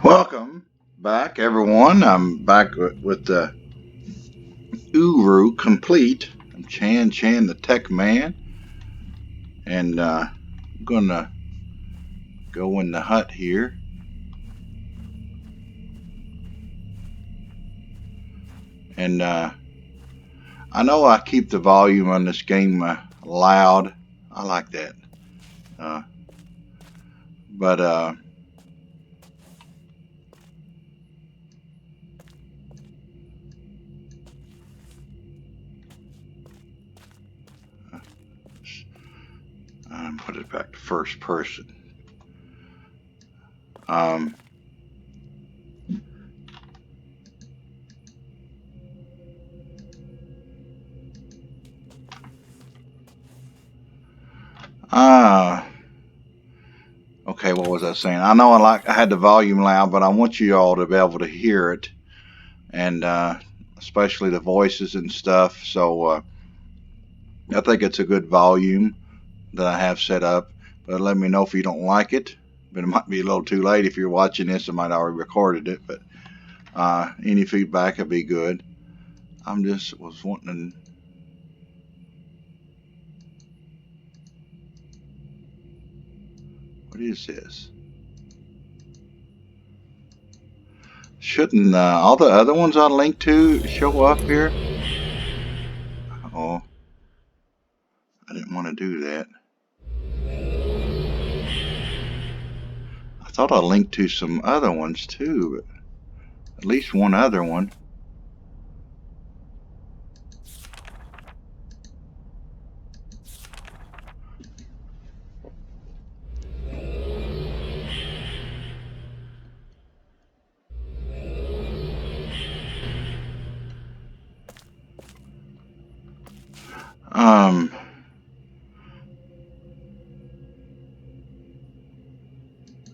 Welcome back, everyone. I'm back with the URU complete. I'm Chan the Tech Man, and I'm gonna go in the hut here. And I know I keep the volume on this game loud. I like that. Uh, but put it back to first person. Um, ah, okay. What was I saying? I know I had the volume loud, but I want you all to be able to hear it, and especially the voices and stuff. So I think it's a good volume that I have set up. But let me know if you don't like it. But it might be a little too late if you're watching this. I might already recorded it. But any feedback would be good. I'm just was wanting. What is this? Shouldn't all the other ones I linked to show up here? Oh, I didn't want to do that. I thought I linked to some other ones too, but at least one other one. Um,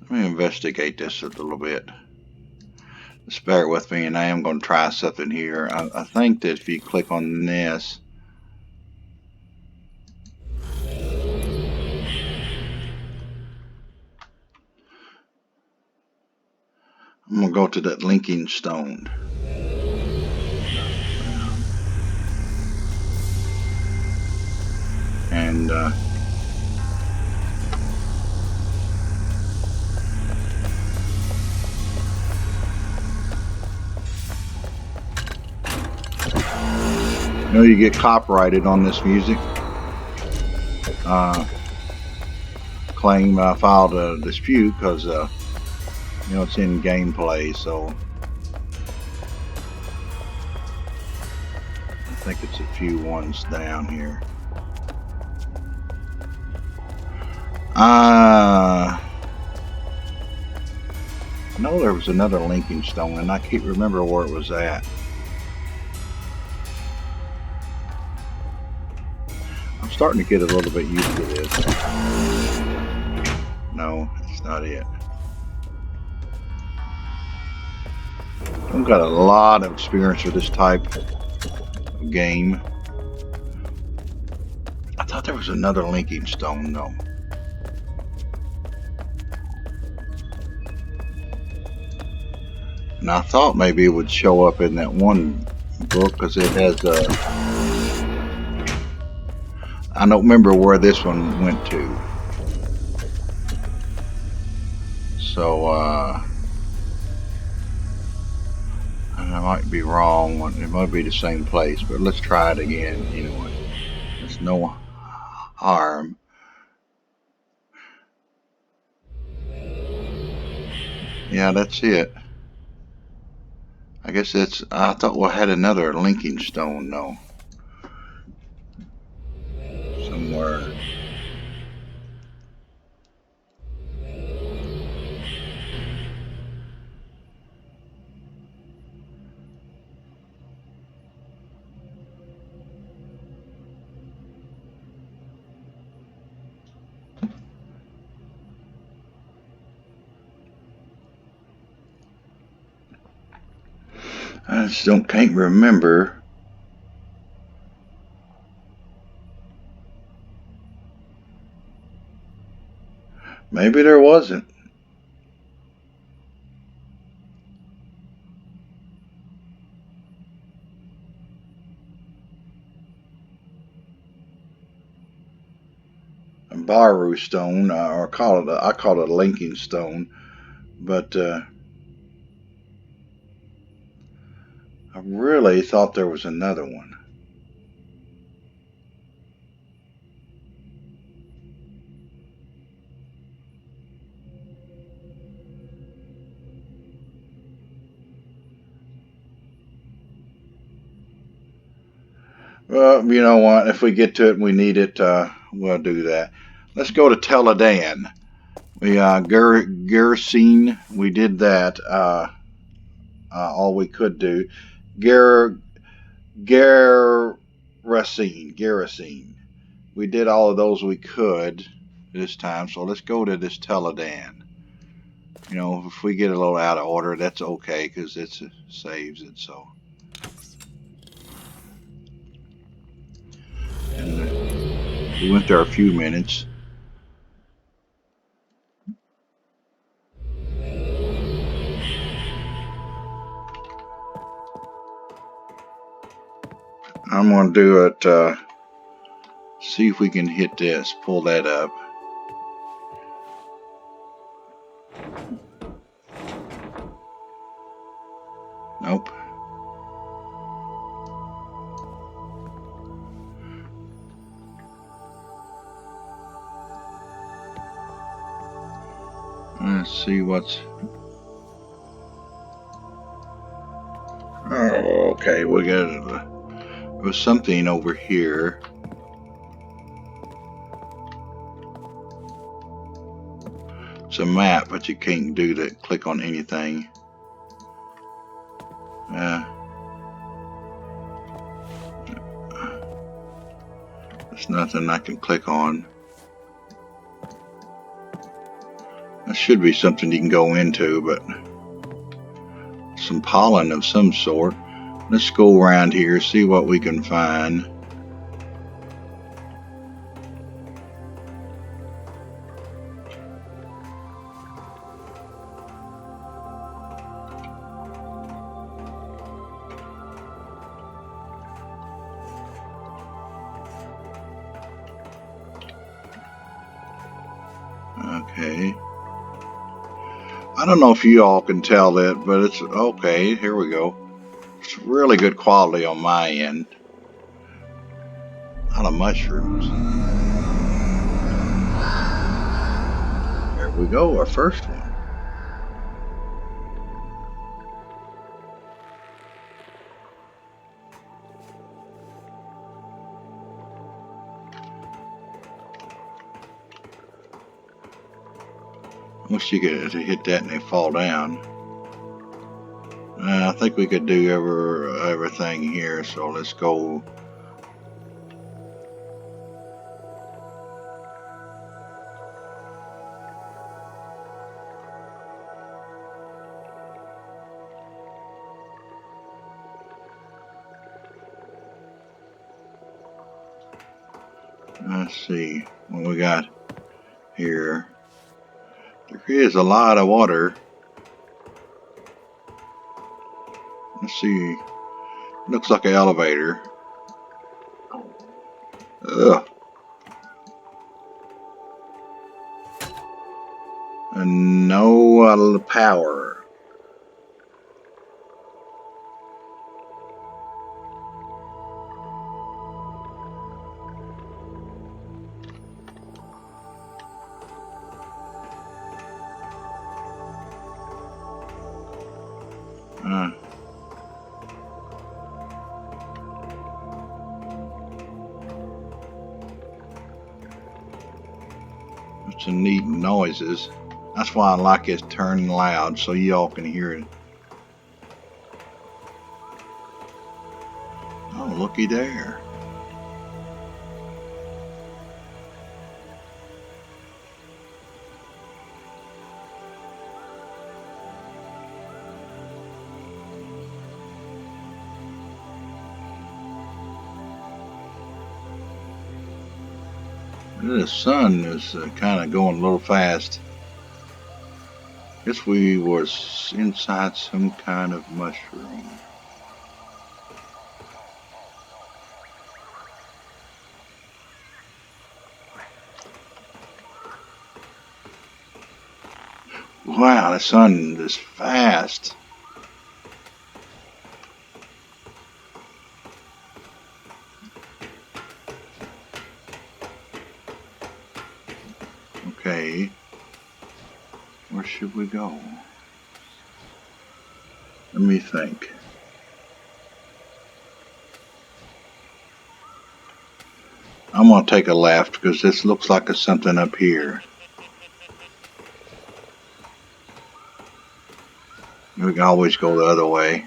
let me investigate this a little bit. Just bear with me, and I am going to try something here. I think that if you click on this, I'm going to go to that linking stone. And you know, you get copyrighted on this music. Claim I filed a dispute because you know, it's in gameplay, so I think it's a few ones down here. I know there was another linking stone, and I can't remember where it was at. I'm starting to get a little bit used to this. No, it's not it. I've got a lot of experience with this type of game. I thought there was another linking stone, though. And I thought maybe it would show up in that one book because it has I don't remember where this one went to. So I might be wrong. It might be the same place, but let's try it again anyway. There's no harm. Yeah, that's it. I guess it's. I thought we had another linking stone though. Somewhere. I just can't remember. Maybe there wasn't. Baru stone, or I call it a linking stone, but I really thought there was another one. Well, you know what? If we get to it and we need it, we'll do that. Let's go to Teledahn. We Gerasene. We did that. All we could do. Ger Gerasene. We did all of those we could this time. So let's go to this Teledahn. You know, if we get a little out of order, that's okay because it saves it. So. And we went there a few minutes. I'm going to do it, see if we can hit this, pull that up. Nope. Let's see what's... Oh, okay, we got... There was something over here. It's a map, but you can't do that. Click on anything. There's nothing I can click on. That should be something you can go into, but some pollen of some sort. Let's go around here, see what we can find. Okay. I don't know if you all can tell that, but it's okay. Here we go. It's really good quality on my end. A lot of mushrooms. There we go, our first one. Wish you could hit that and they fall down. I think we could do everything here, so let's go. Let's see what we got here. There is a lot of water. Let's see. Looks like an elevator. Ugh. And no power. Some neat noises. That's why I like it turned loud so y'all can hear it. Oh, looky there. The sun is kind of going a little fast. Guess we was inside some kind of mushroom. Wow, the sun is fast. Okay. Where should we go? Let me think. I'm going to take a left because this looks like it's something up here. We can always go the other way.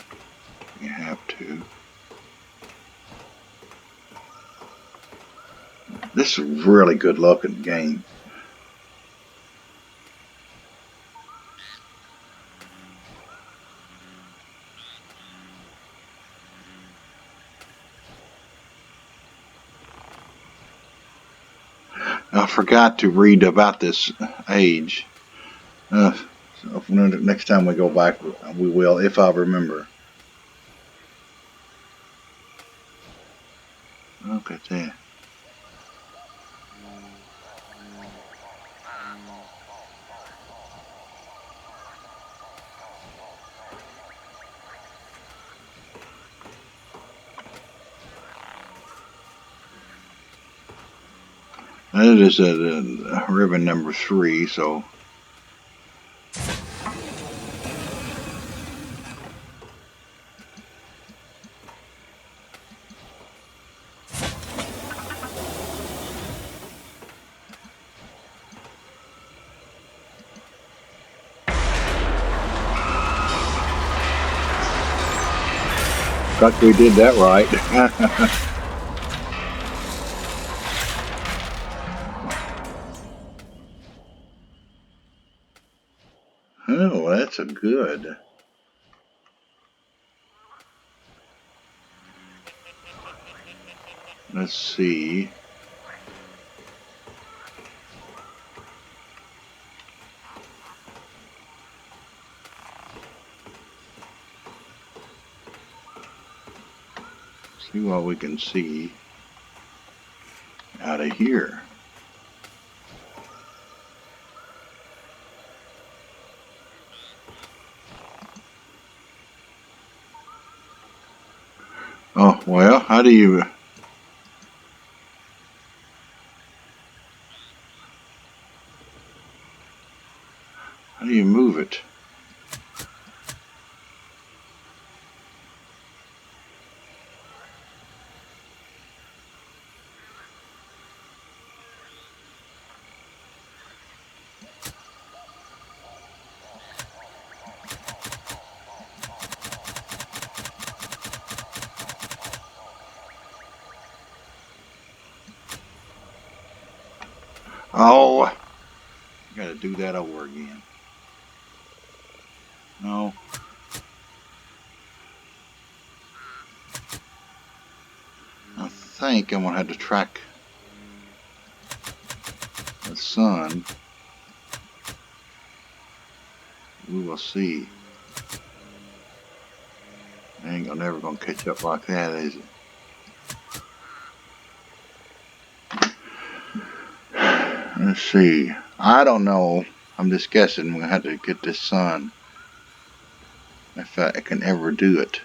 You have to. This is a really good looking game. I forgot to read about this age. So next time we go back, we will, if I remember. Look at that. That is a ribbon number 3, so. Thought we did that right. Oh, that's a good. Let's see. See what we can see out of here. Oh, well, how do you move it? Oh, I gotta do that over again. No. I think I'm gonna have to track the sun. We will see. I ain't never gonna catch up like that, is it? Let's see. I don't know. I'm just guessing we'll have to get this sun. If I can ever do it.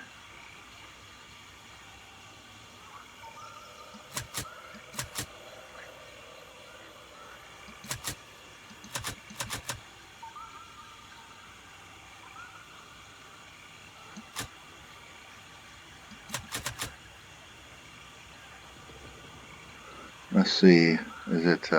Let's see. Is it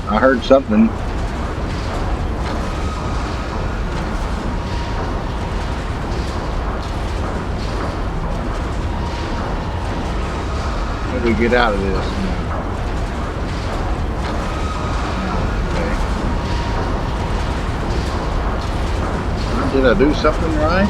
I heard something. How do we get out of this? Okay. Did I do something right?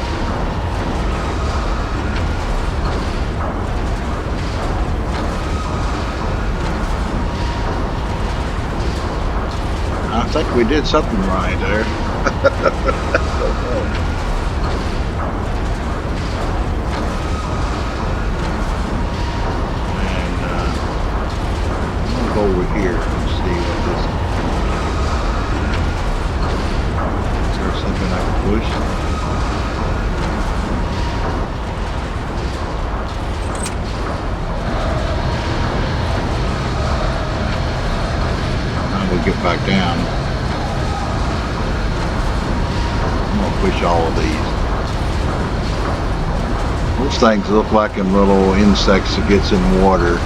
I think we did something right there. And I'm gonna go over here and see what this. Is there something I can push? We'll get back down. I'm gonna push all of these. Those things look like them little insects that gets in water,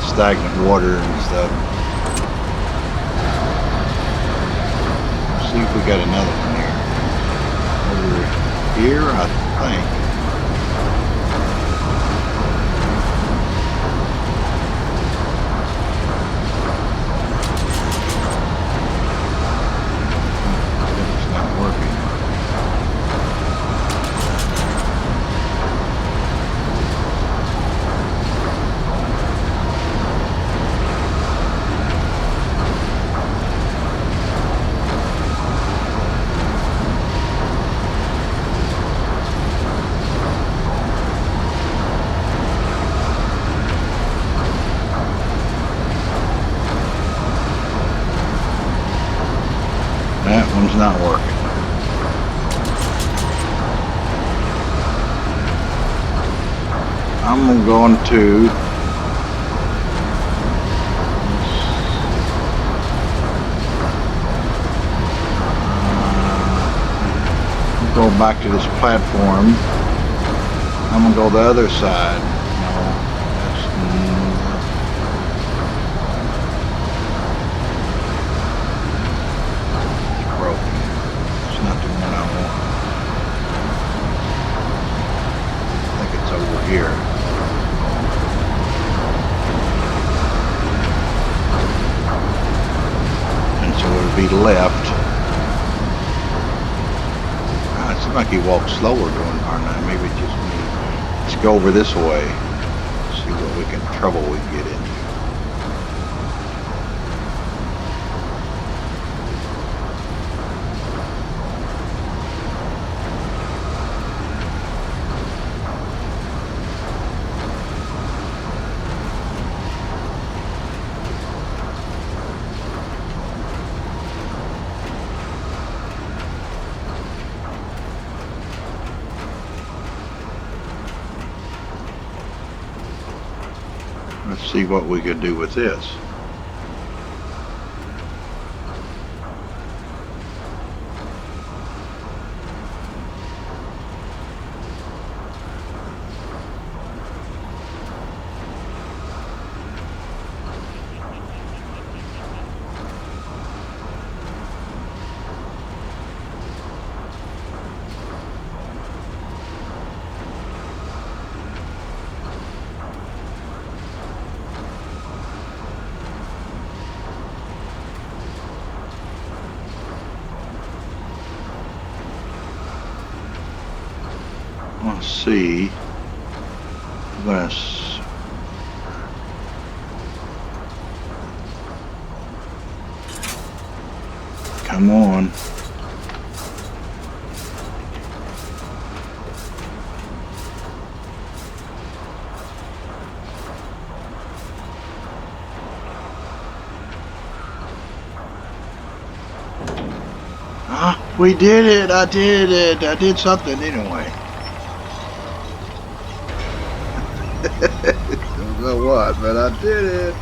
stagnant water and stuff. Let's see if we got another one here. Over here, I think. That one's not working. I'm going to go back to this platform. I'm gonna go the other side. No, that's broken. It's not the one I want. I think it's over here. And so it'll be left. It seems like he walks slower doing R9. Maybe it's just me. Let's go over this way. See what trouble we can get into. Let's see what we could do with this. Let's see. Come on. Ah, we did it. I did it. I did something anyway. Don't know what, but I did it.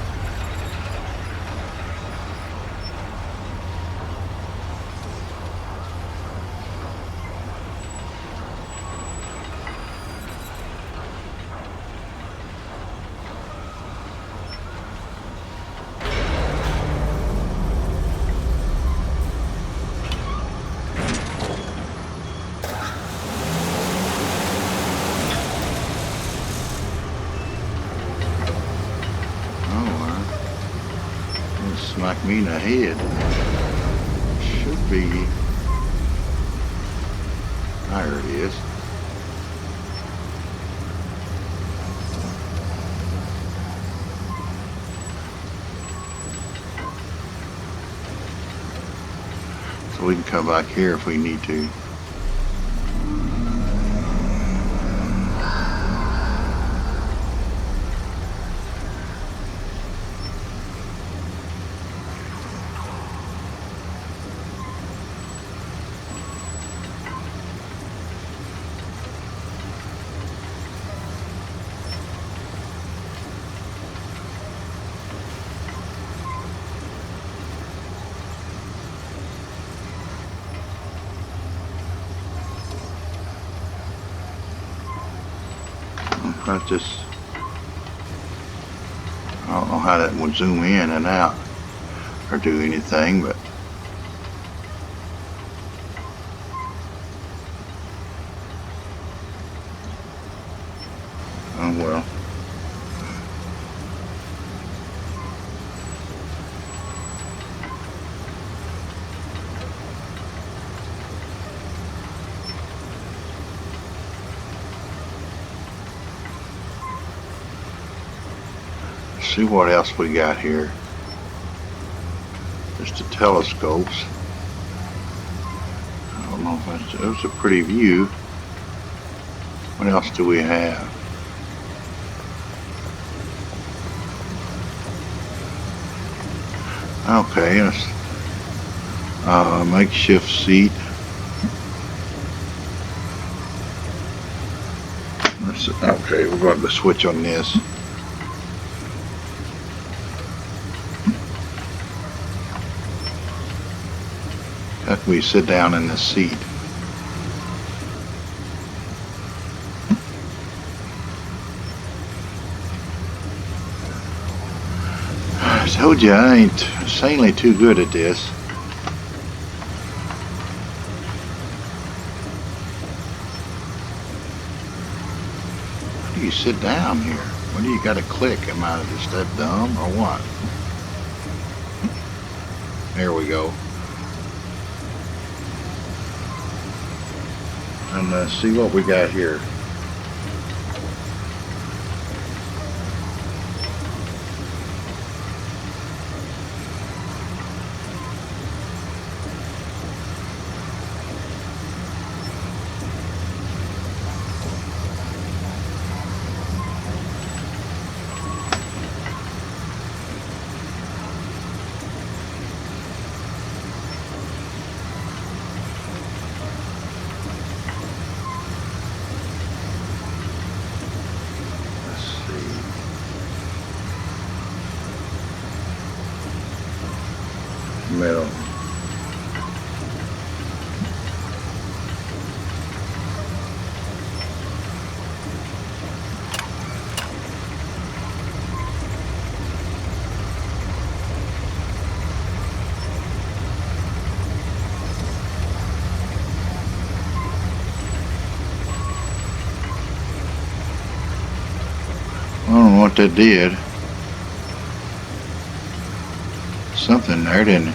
Smack me in the head. Should be. There it is. So we can come back here if we need to. I don't know how that would zoom in and out or do anything, but oh well. See what else we got here. Just the telescopes. I don't know if that was a pretty view. What else do we have? Okay, it's a makeshift seat. Okay, we're going to switch on this. How can we sit down in the seat? I told you I ain't insanely too good at this. How do you sit down here? What do you got to click? Am I just that dumb or what? There we go. And see what we got here. Middle. I don't know what that did. Something there, didn't it?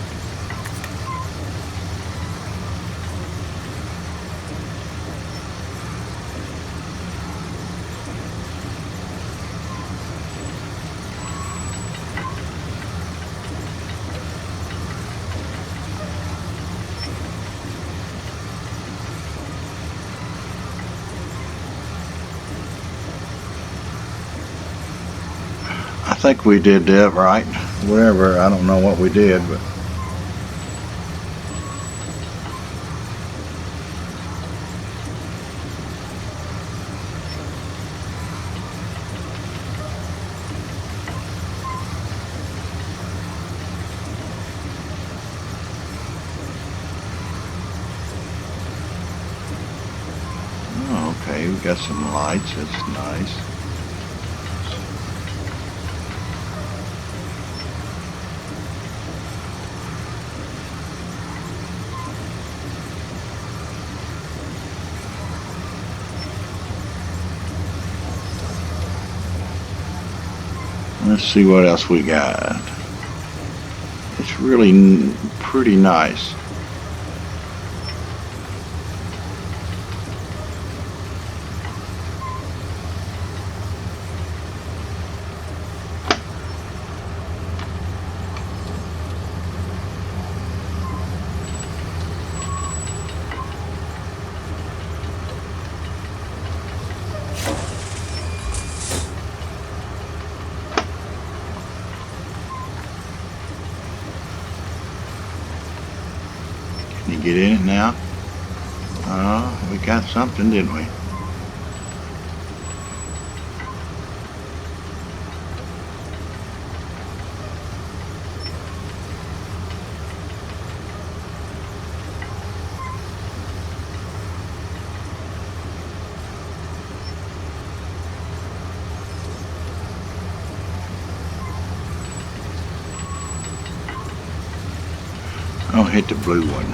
I think we did that right. Whatever, I don't know what we did, but oh, okay, we got some lights. That's nice. Let's see what else we got. It's really pretty nice. Can you get in it now? We got something, didn't we? I'll hit the blue one.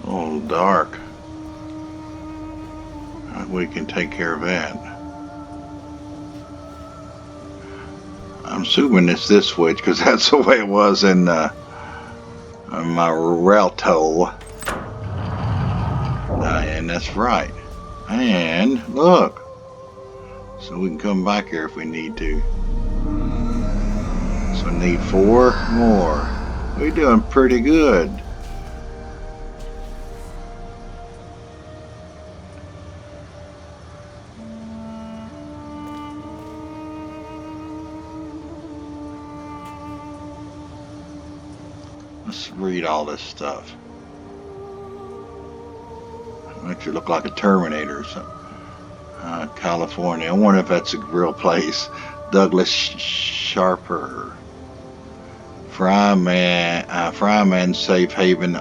A little dark. We can take care of that. I'm assuming it's this switch because that's the way it was in my Relto. And that's right. And look. So we can come back here if we need to. So we need 4 more. We're doing pretty good. Let's read all this stuff. Makes it look like a Terminator or something. California. I wonder if that's a real place. Douglas Sharper. Fryman Safe Haven 3.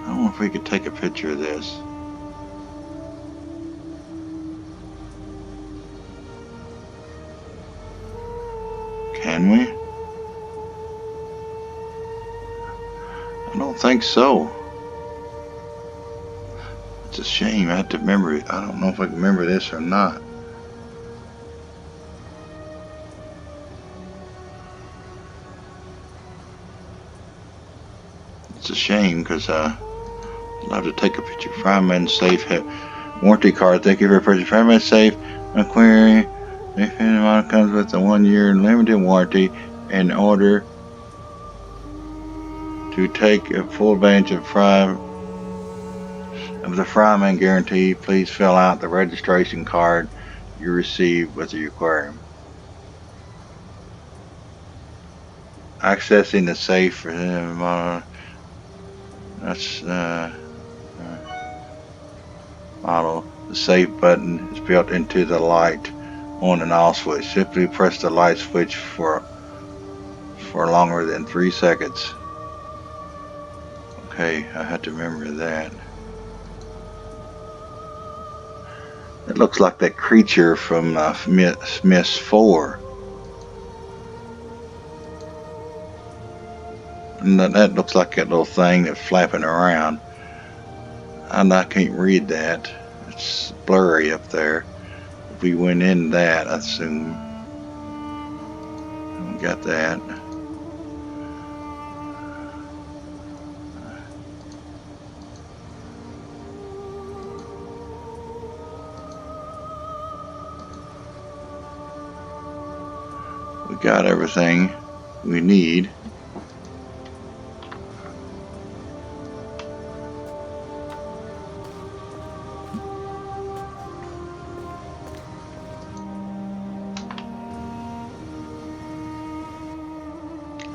I wonder if we could take a picture of this. Can we? I don't think so. It's a shame. I have to remember it. I don't know if I can remember this or not. It's a shame because I'll have to take a picture. Fireman Safe warranty card. Thank you for purchasing Fireman Safe. Query. If anyone comes with a 1-year limited warranty, in order to take a full advantage of the Fryman guarantee, please fill out the registration card you received with the aquarium. Accessing the safe that's model. The safe button is built into the light on and off switch. Simply press the light switch for longer than 3 seconds. Okay, I have to remember that. It looks like that creature from Smith's 4. And that looks like that little thing that's flapping around. And I can't read that. It's blurry up there. If we went in that, I assume. We got that. We got everything we need.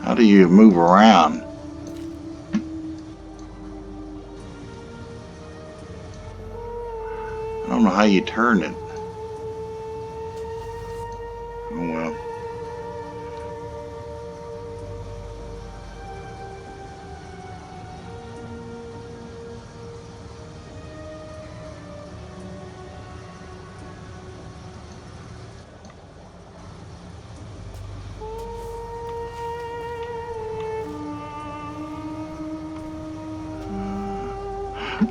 How do you move around? I don't know how you turn it. Oh well.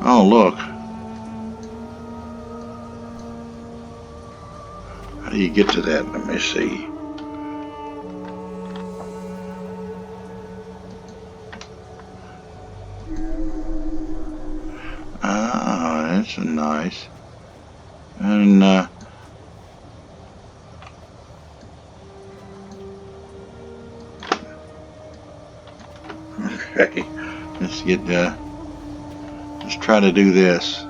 Oh, look. How do you get to that? Let me see. That's nice. And okay, let's try to do this.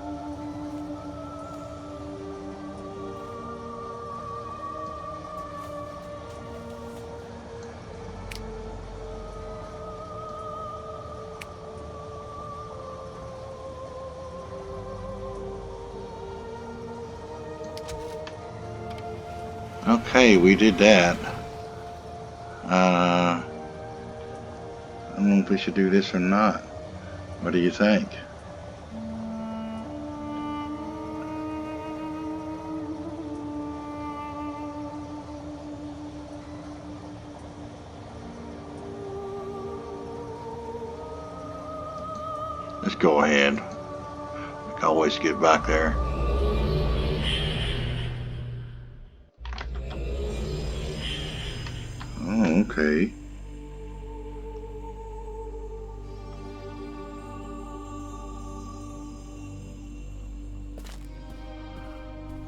Okay, we did that. I don't know if we should do this or not. What do you think? Let's go ahead. We can always get back there. Oh, okay.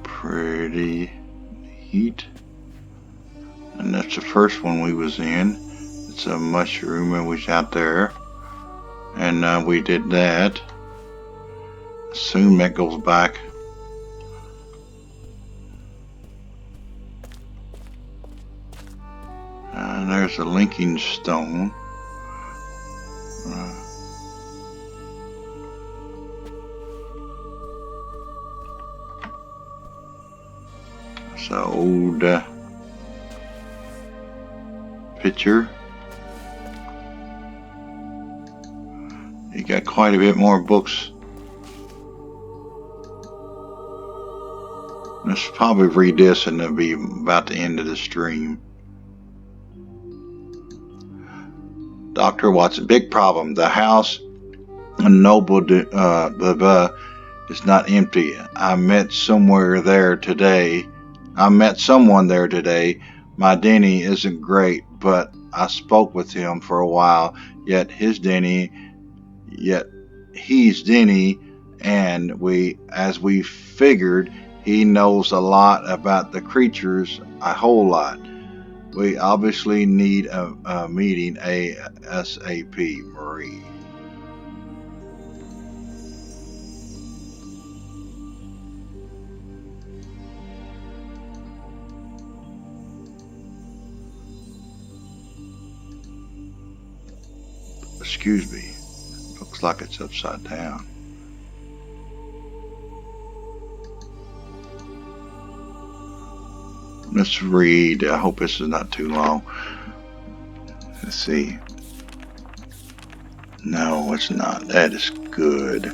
Pretty neat. And that's the first one we was in. It's a mushroom and we was out there. And we did that. Assume that goes back. And there's a linking stone. It's an old picture. You got quite a bit more books. Let's probably read this and it'll be about the end of the stream. Dr. Watson, big problem. The house in Noble is not empty. I met someone there today. My Denny isn't great, but I spoke with him for a while. Yet he's Denny, and as we figured, he knows a lot about the creatures, a whole lot. We obviously need a meeting ASAP, Marie. Excuse me. Looks like it's upside down. Let's read. I hope this is not too long. Let's see. No, it's not. That is good.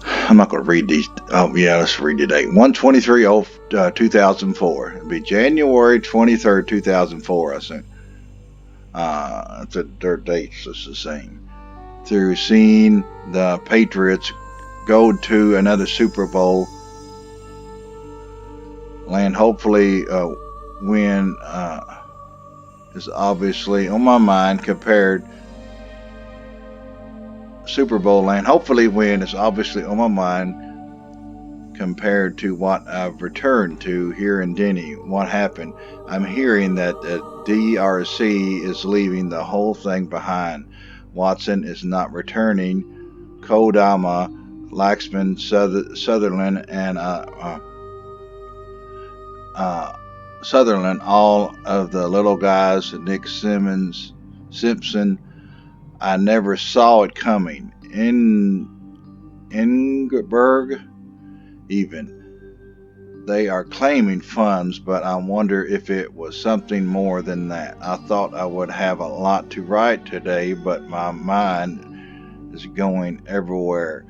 I'm not going to read these. Oh, yeah, let's read the date. 1/23/2004. It'll be January 23rd, 2004, I think. Their dates is the same. Through seeing the Patriots go to another Super Bowl, land hopefully win is obviously on my mind compared. Super Bowl land hopefully win is obviously on my mind compared to what I've returned to here in Denny. What happened? I'm hearing that the DRC is leaving the whole thing behind. Watson is not returning. Kodama, Laxman, Sutherland, and Sutherland, all of the little guys, Nick Simpson. I never saw it coming. Ingeborg, even. They are claiming funds, but I wonder if it was something more than that. I thought I would have a lot to write today, but my mind is going everywhere.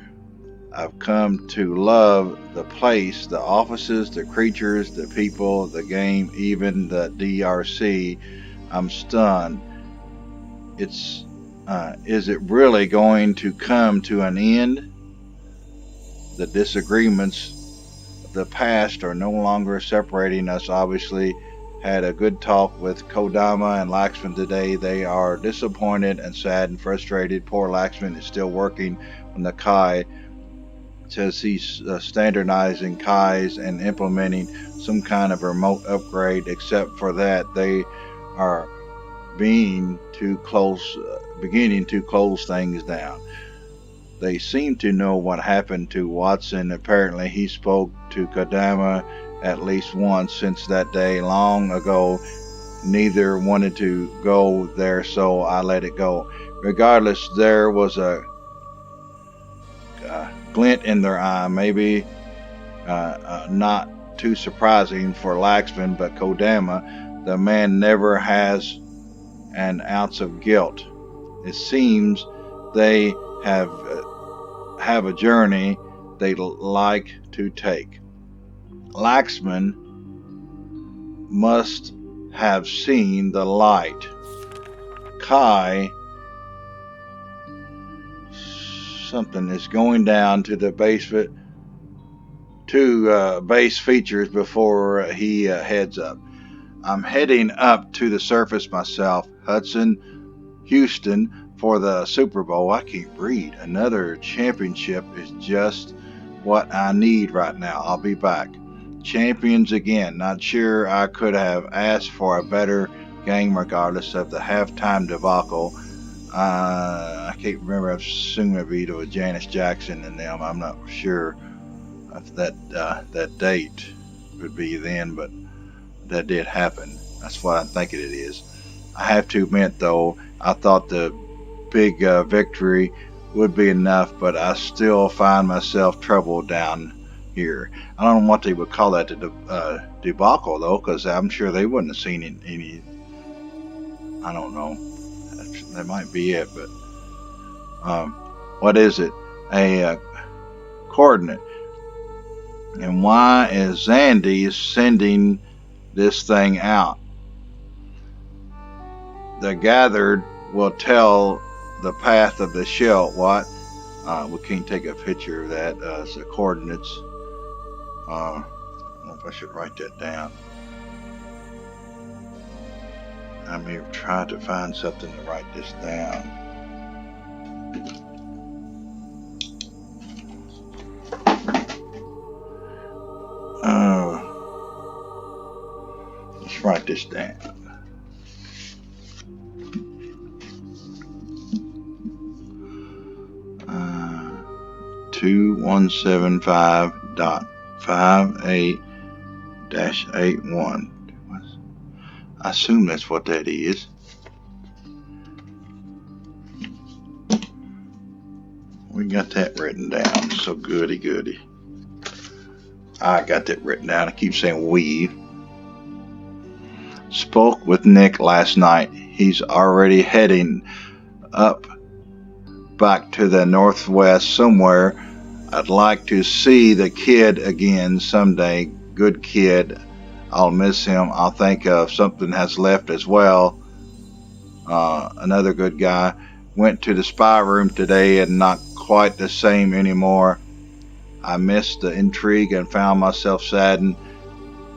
I've come to love the place, the offices, the creatures, the people, the game, even the DRC. I'm stunned. Is it really going to come to an end? The disagreements of the past are no longer separating us. Obviously, had a good talk with Kodama and Laxman today. They are disappointed and sad and frustrated. Poor Laxman is still working on the Kai says he's standardizing Kais and implementing some kind of remote upgrade. Except for that, they are beginning to close things down. They seem to know what happened to Watson. Apparently, he spoke to Kodama at least once since that day long ago. Neither wanted to go there, so I let it go. Regardless, there was a glint in their eye, maybe not too surprising for Laxman, but Kodama, the man never has an ounce of guilt. It seems they have a journey they like to take. Laxman must have seen the light. Kai, something is going down to the basement, to base features before he heads up. I'm heading up to the surface myself. Hudson, Houston, for the Super Bowl. I can't read. Another championship is just what I need right now. I'll be back. Champions again. Not sure I could have asked for a better game regardless of the halftime debacle. I can't remember. I assume it'd be to Janice Jackson and them. I'm not sure if that date would be then, but that did happen. That's what I'm thinking it is. I have to admit, though, I thought the big victory would be enough, but I still find myself troubled down here. I don't know what they would call that, the debacle, though, because I'm sure they wouldn't have seen any. I don't know. That might be it, but what is it? A coordinate. And why is Zandy sending this thing out? The gathered will tell the path of the shell. What? We can't take a picture of that. It's the coordinates. I don't know if I should write that down. I may try to find something to write this down. Let's write this down. 2175.58-81. I assume that's what that is. We got that written down. So goody. I got that written down. I keep saying we. Spoke with Nick last night. He's already heading up back to the northwest somewhere. I'd like to see the kid again someday. Good kid. I'll miss him. I'll think of something has left as well. Another good guy. Went to the spy room today and not quite the same anymore. I missed the intrigue and found myself saddened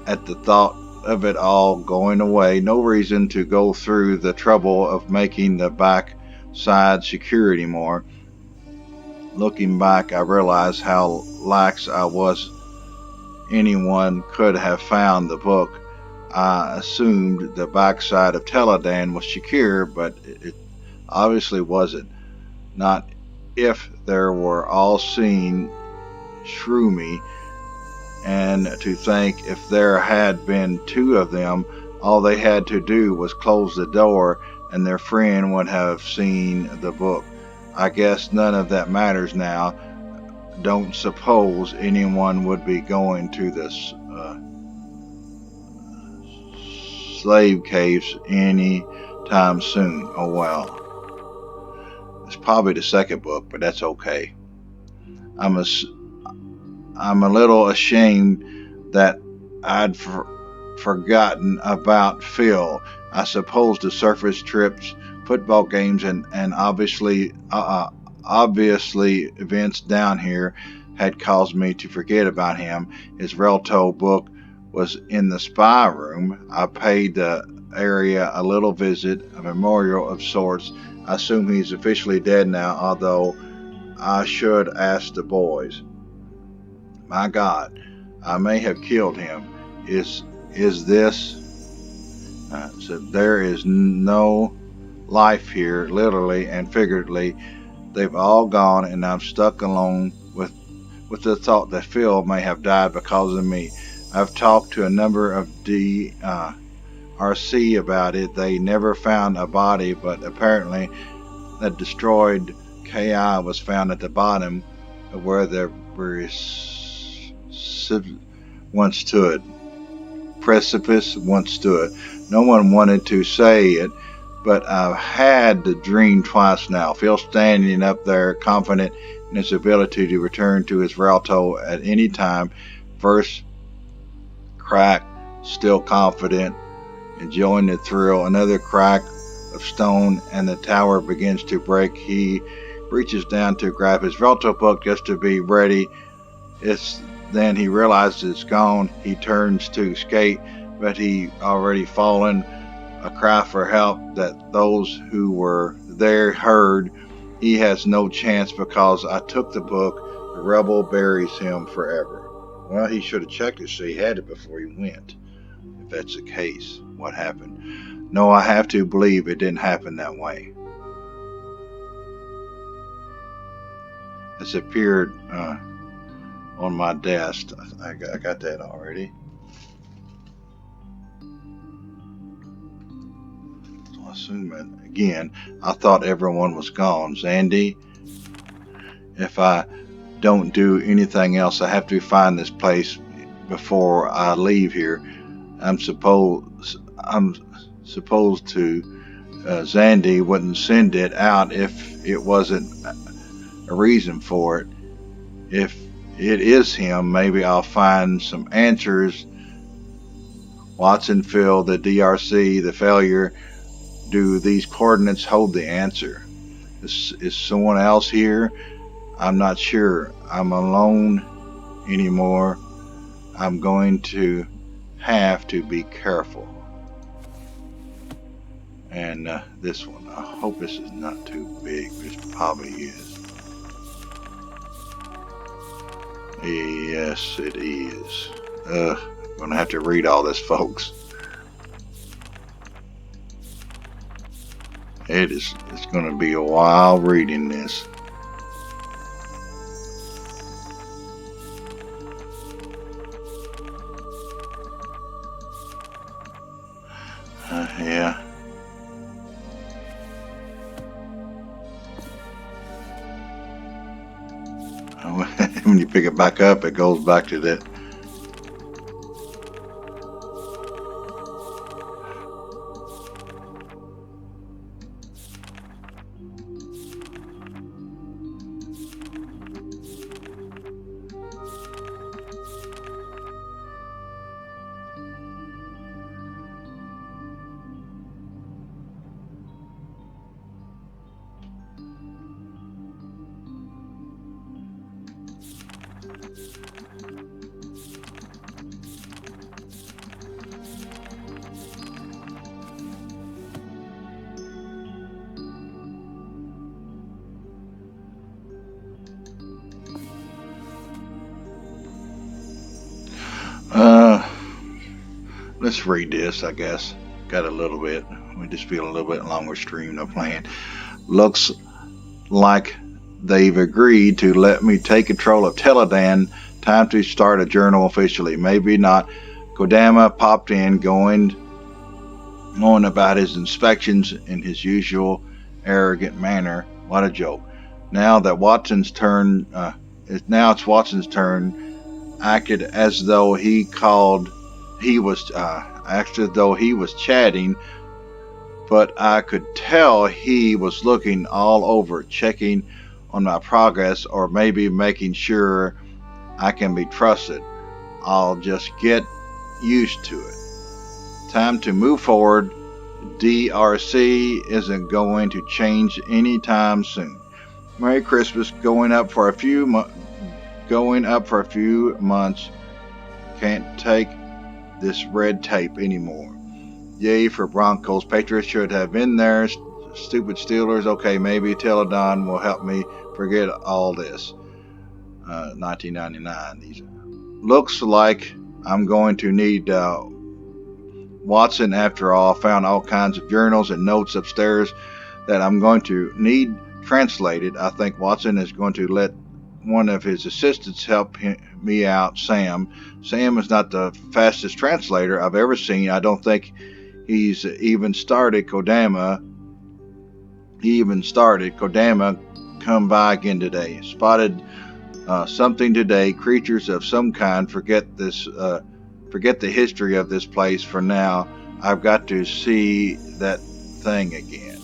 at the thought of it all going away. No reason to go through the trouble of making the back side secure anymore. Looking back, I realized how lax I was. Anyone could have found the book. I assumed the backside of Teledahn was secure, but it obviously wasn't. Not if there were all seen Shroomy, and to think if there had been two of them, all they had to do was close the door and their friend would have seen the book. I guess none of that matters now. Don't suppose anyone would be going to the slave caves any time soon. Oh well. It's probably the second book, but that's okay. I'm a little ashamed that I'd forgotten about Phil. I suppose the surface trips, football games, and obviously events down here had caused me to forget about him. His Relto book was in the spy room. I paid the area a little visit, a memorial of sorts. I assume he's officially dead now, although I should ask the boys. My God, I may have killed him. Is this? So there is no life here, literally and figuratively. They've all gone, and I'm stuck alone with the thought that Phil may have died because of me. I've talked to a number of DRC about it. They never found a body, but apparently that destroyed KI was found at the bottom of where the precipice once stood. No one wanted to say it, but I've had the dream twice now. Phil standing up there, confident in his ability to return to his Rialto at any time. First crack, still confident, enjoying the thrill. Another crack of stone, and the tower begins to break. He reaches down to grab his Rialto book just to be ready. Then he realizes it's gone. He turns to skate, but he already fallen. A cry for help that those who were there heard. He has no chance because I took the book. The rebel buries him forever. Well, he should have checked it so he had it before he went. If that's the case, what happened? No, I have to believe it didn't happen that way. It's appeared on my desk. I got that already. So I assume that, again, I thought everyone was gone. Zandy, if I don't do anything else, I have to find this place before I leave here. I'm supposed to. Zandy wouldn't send it out if it wasn't a reason for it. If it is him, maybe I'll find some answers. Watson, Phil, the DRC, the failure. Do these coordinates hold the answer? Is someone else here? I'm not sure. I'm alone anymore. I'm going to have to be careful. And this one, I hope this is not too big, but it probably is. Yes, it is. I'm gonna have to read all this, folks. It's gonna be a while reading this. Yeah. When you pick it back up, it goes back to that. Let's read this, I guess. Got a little bit. We just feel a little bit longer stream, no plan. Looks like they've agreed to let me take control of Teledahn. Time to start a journal officially. Maybe not. Kodama popped in, going on about his inspections in his usual arrogant manner. What a joke. Now it's Watson's turn. Acted as though he was chatting, but I could tell he was looking all over, checking on my progress, or maybe making sure I can be trusted. I'll just get used to it. Time to move forward. DRC isn't going to change anytime soon. Merry Christmas. Going up for a few months. Can't take this red tape anymore. Yay for Broncos. Patriots should have been there. Stupid Steelers. Okay, maybe Teledahn will help me forget all this. 1999. looks like I'm going to need Watson after all. Found all kinds of journals and notes upstairs that I'm going to need translated. I think Watson is going to let one of his assistants help me out, Sam. Sam is not the fastest translator I've ever seen. I don't think he's even started Kodama. Kodama come by again today. Spotted something today. Creatures of some kind. Forget the history of this place for now. I've got to see that thing again.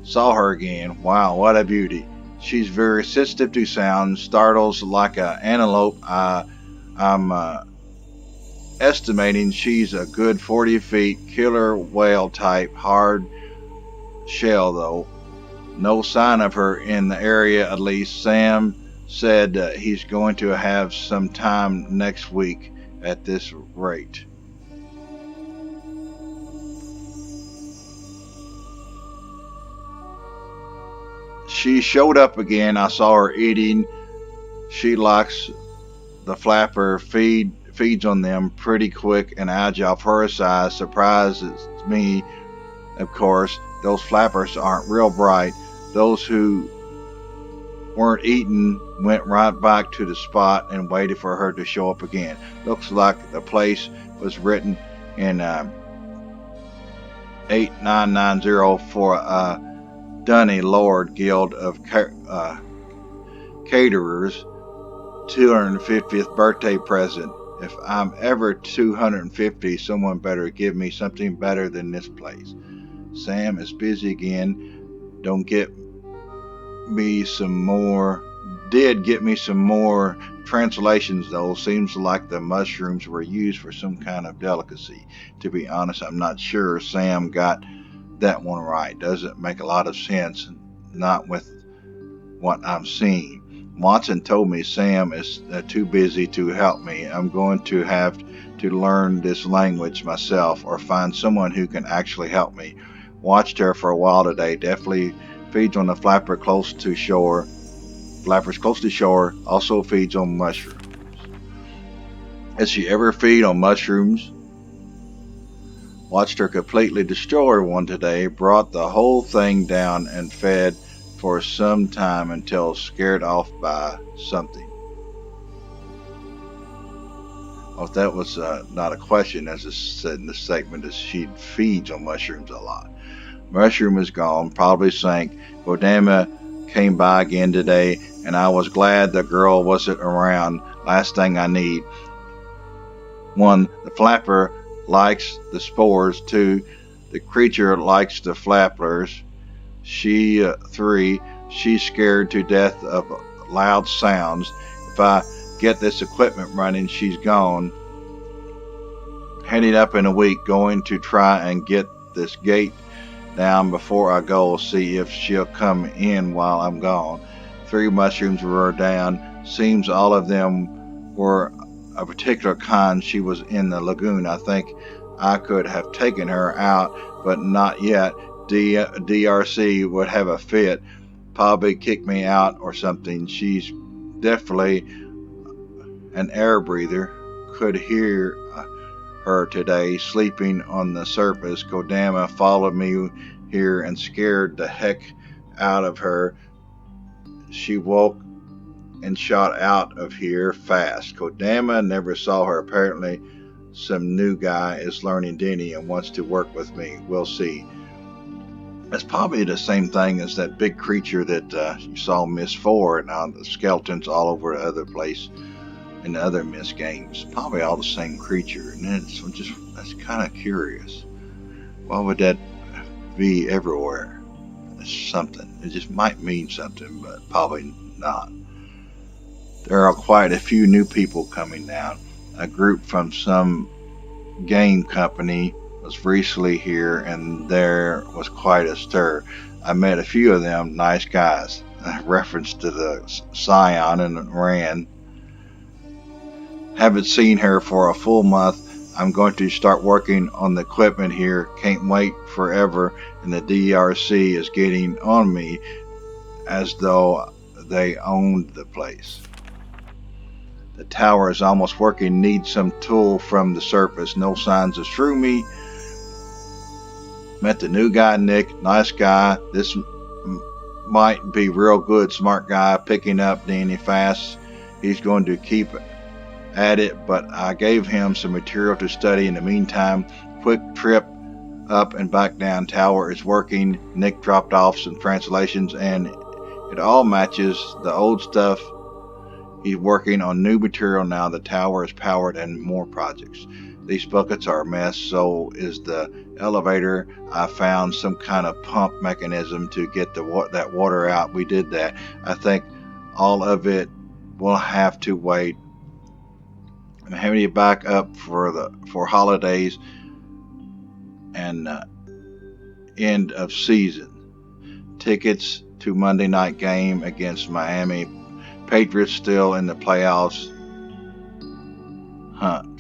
Saw her again. Wow, what a beauty. She's very sensitive to sound, startles like an antelope. I'm estimating she's a good 40 feet, killer whale type, hard shell though. No sign of her in the area, at least. Sam said he's going to have some time next week at this rate. She showed up again. I saw her eating. She likes the flapper feeds on them pretty quick and agile for her size. Surprises me, of course. Those flappers aren't real bright. Those who weren't eaten went right back to the spot and waited for her to show up again. Looks like the place was written in 8990 for a Dunny Lord Guild of Caterers 250th birthday present. If I'm ever 250, someone better give me something better than this place. Sam is busy again. Don't get me some more. Did get me some more translations though. Seems like the mushrooms were used for some kind of delicacy. To be honest, I'm not sure Sam got that one right. Doesn't make a lot of sense. Not with what I'm seeing. Watson told me Sam is too busy to help me. I'm going to have to learn this language myself or find someone who can actually help me. Watched her for a while today. Definitely feeds on the flappers close to shore. Also feeds on mushrooms. Has she ever feed on mushrooms? Watched her completely destroy one today. Brought the whole thing down and fed for some time until scared off by something. Well, that was not a question, as it said in the statement, that she feeds on mushrooms a lot. Mushroom is gone, probably sank. Kodama came by again today, and I was glad the girl wasn't around. Last thing I need. 1. The flapper likes the spores. 2. The creature likes the flappers. 3. She's scared to death of loud sounds. If I get this equipment running, she's gone. Heading up in a week, going to try and get this gate down before I go, see if she'll come in while I'm gone. 3 mushrooms were down. Seems all of them were a particular kind. She was in the lagoon. I think I could have taken her out, but not yet. DRC would have a fit, probably kick me out or something. She's definitely an air breather. Could hear her today sleeping on the surface. Kodama followed me here and scared the heck out of her. She woke and shot out of here fast. Kodama never saw her. Apparently some new guy is learning Denny and wants to work with me. We'll see. It's probably the same thing as that big creature that you saw Miss 4, and now the skeletons all over the other place in the other Miss games. Probably all the same creature, and that's kind of curious. Why would that be everywhere? It's something. It just might mean something, but probably not. There are quite a few new people coming down. A group from some game company was recently here, and there was quite a stir. I met a few of them, nice guys. Reference to the Scion and Ran. Haven't seen her for a full month. I'm going to start working on the equipment here. Can't wait forever, and the DRC is getting on me as though they owned the place. The tower is almost working. Needs some tool from the surface. No signs of Shroomy. Met the new guy, Nick. Nice guy. This might be real good. Smart guy. Picking up Danny fast. He's going to keep at it, but I gave him some material to study in the meantime. Quick trip up and back down. Tower is working. Nick dropped off some translations, and it all matches the old stuff. He's working on new material now. The tower is powered and more projects. These buckets are a mess, so is the elevator. I found some kind of pump mechanism to get that water out. We did that. I think all of it will have to wait. I'm having you back up for holidays and end of season. Tickets to Monday night game against Miami. Patriots still in the playoffs hunt.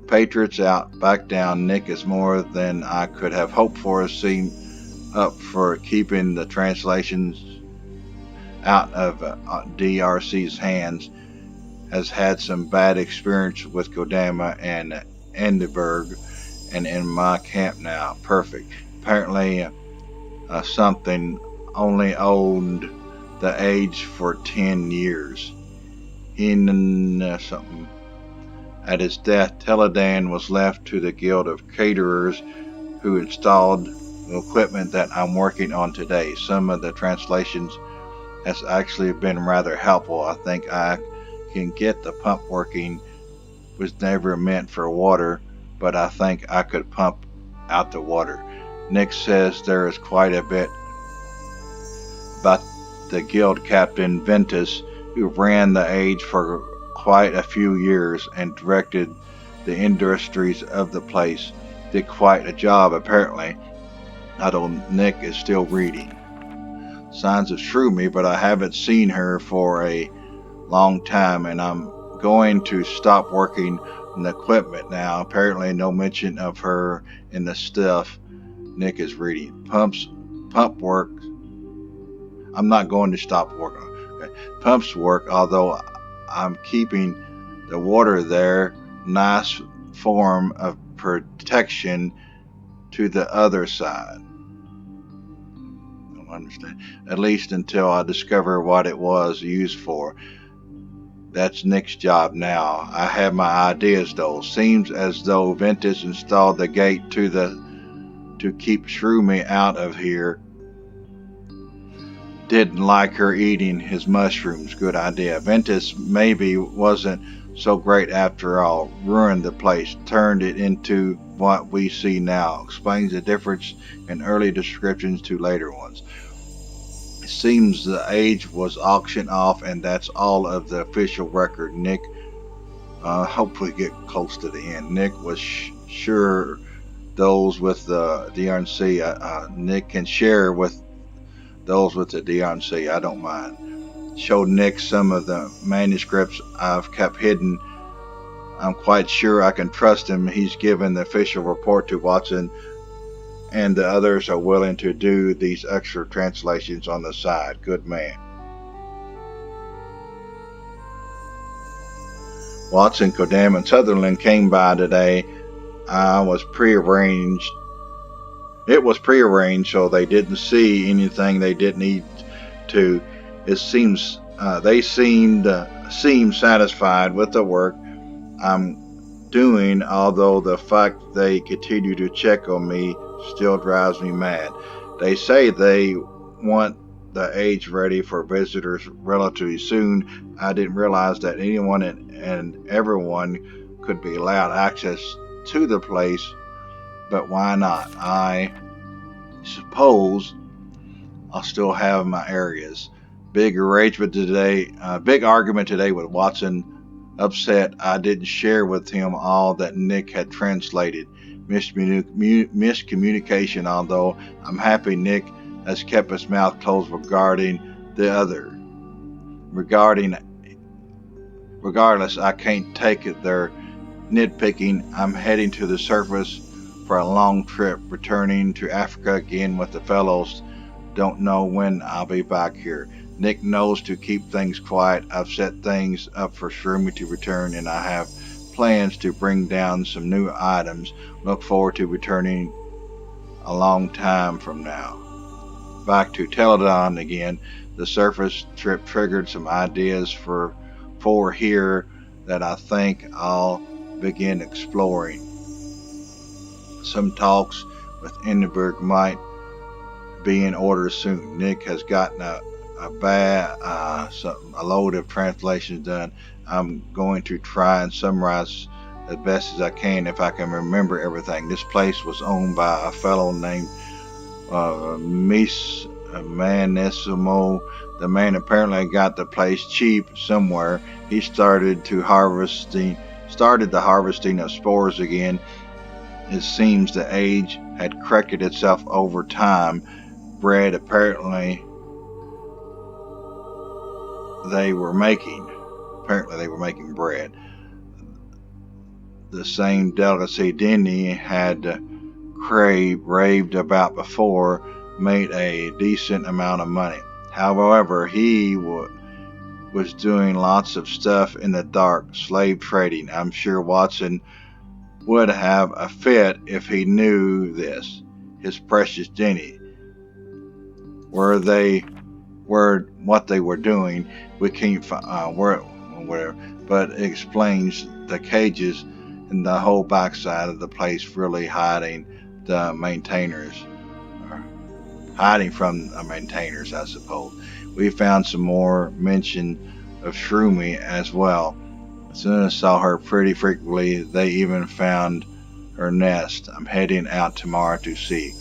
Patriots out, back down. Nick is more than I could have hoped for. Seem up for keeping the translations out of DRC's hands. Has had some bad experience with Kodama and Enderberg, and in my camp now. Perfect. Apparently, something only owned the age for 10 years. Something. At his death, Teledahn was left to the Guild of Caterers, who installed the equipment that I'm working on today. Some of the translations has actually been rather helpful. I think I can get the pump working. Was never meant for water, but I think I could pump out the water. Nick says there is quite a bit about the guild captain Ventus, who ran the age for quite a few years and directed the industries of the place. Did quite a job, apparently. Nick is still reading. Signs of Shroomy, but I haven't seen her for a long time, and I'm going to stop working on the equipment now. Apparently no mention of her in the stuff Nick is reading. Pump work. I'm not going to stop working on it. Okay. Pumps work, although I'm keeping the water there. Nice form of protection to the other side. I don't understand. At least until I discover what it was used for. That's Nick's job now. I have my ideas though. Seems as though Ventus installed the gate to keep Shroomy out of here. Didn't like her eating his mushrooms. Good idea. Ventus maybe wasn't so great after all. Ruined the place. Turned it into what we see now. Explains the difference in early descriptions to later ones. It seems the age was auctioned off, and that's all of the official record. Nick, hopefully get close to the end. Nick was sure those with the DRC. Nick can share with those with the DRC. I don't mind. Showed Nick some of the manuscripts I've kept hidden. I'm quite sure I can trust him. He's given the official report to Watson, and the others are willing to do these extra translations on the side. Good man. Watson, Kodam, and Sutherland came by today. It was prearranged, so they didn't see anything they didn't need to. It seems they seem satisfied with the work I'm doing, although the fact they continue to check on me still drives me mad. They say they want the age ready for visitors relatively soon. I didn't realize that anyone and everyone could be allowed access to the place, but why not? I suppose I'll still have my areas. Big argument today with Watson. Upset I didn't share with him all that Nick had translated. Miscommunication, although I'm happy Nick has kept his mouth closed regarding the other. Regardless, I can't take it. They're nitpicking. I'm heading to the surface for a long trip, returning to Africa again with the fellows. Don't know when I'll be back here. Nick knows to keep things quiet. I've set things up for Shroomy to return, and I have plans to bring down some new items. Look forward to returning a long time from now. Back to Teledahn again. The surface trip triggered some ideas for here that I think I'll begin exploring. Some talks with Hindenburg might be in order soon. Nick has gotten a load of translations done. I'm going to try and summarize as best as I can if I can remember everything. This place was owned by a fellow named Manissimo. The man apparently got the place cheap somewhere. He started the harvesting of spores again. It seems the age had corrected itself over time. Bread apparently they were making bread. The same delicacy Denny had raved about before made a decent amount of money. However, he was doing lots of stuff in the dark, slave trading. I'm sure Watson would have a fit if he knew this. His precious Denny. What they were doing, we can't whatever, but it explains the cages and the whole backside of the place really hiding the maintainers, or hiding from the maintainers, I suppose. We found some more mention of Shroomy as well. As soon as I saw her pretty frequently, they even found her nest. I'm heading out tomorrow to see.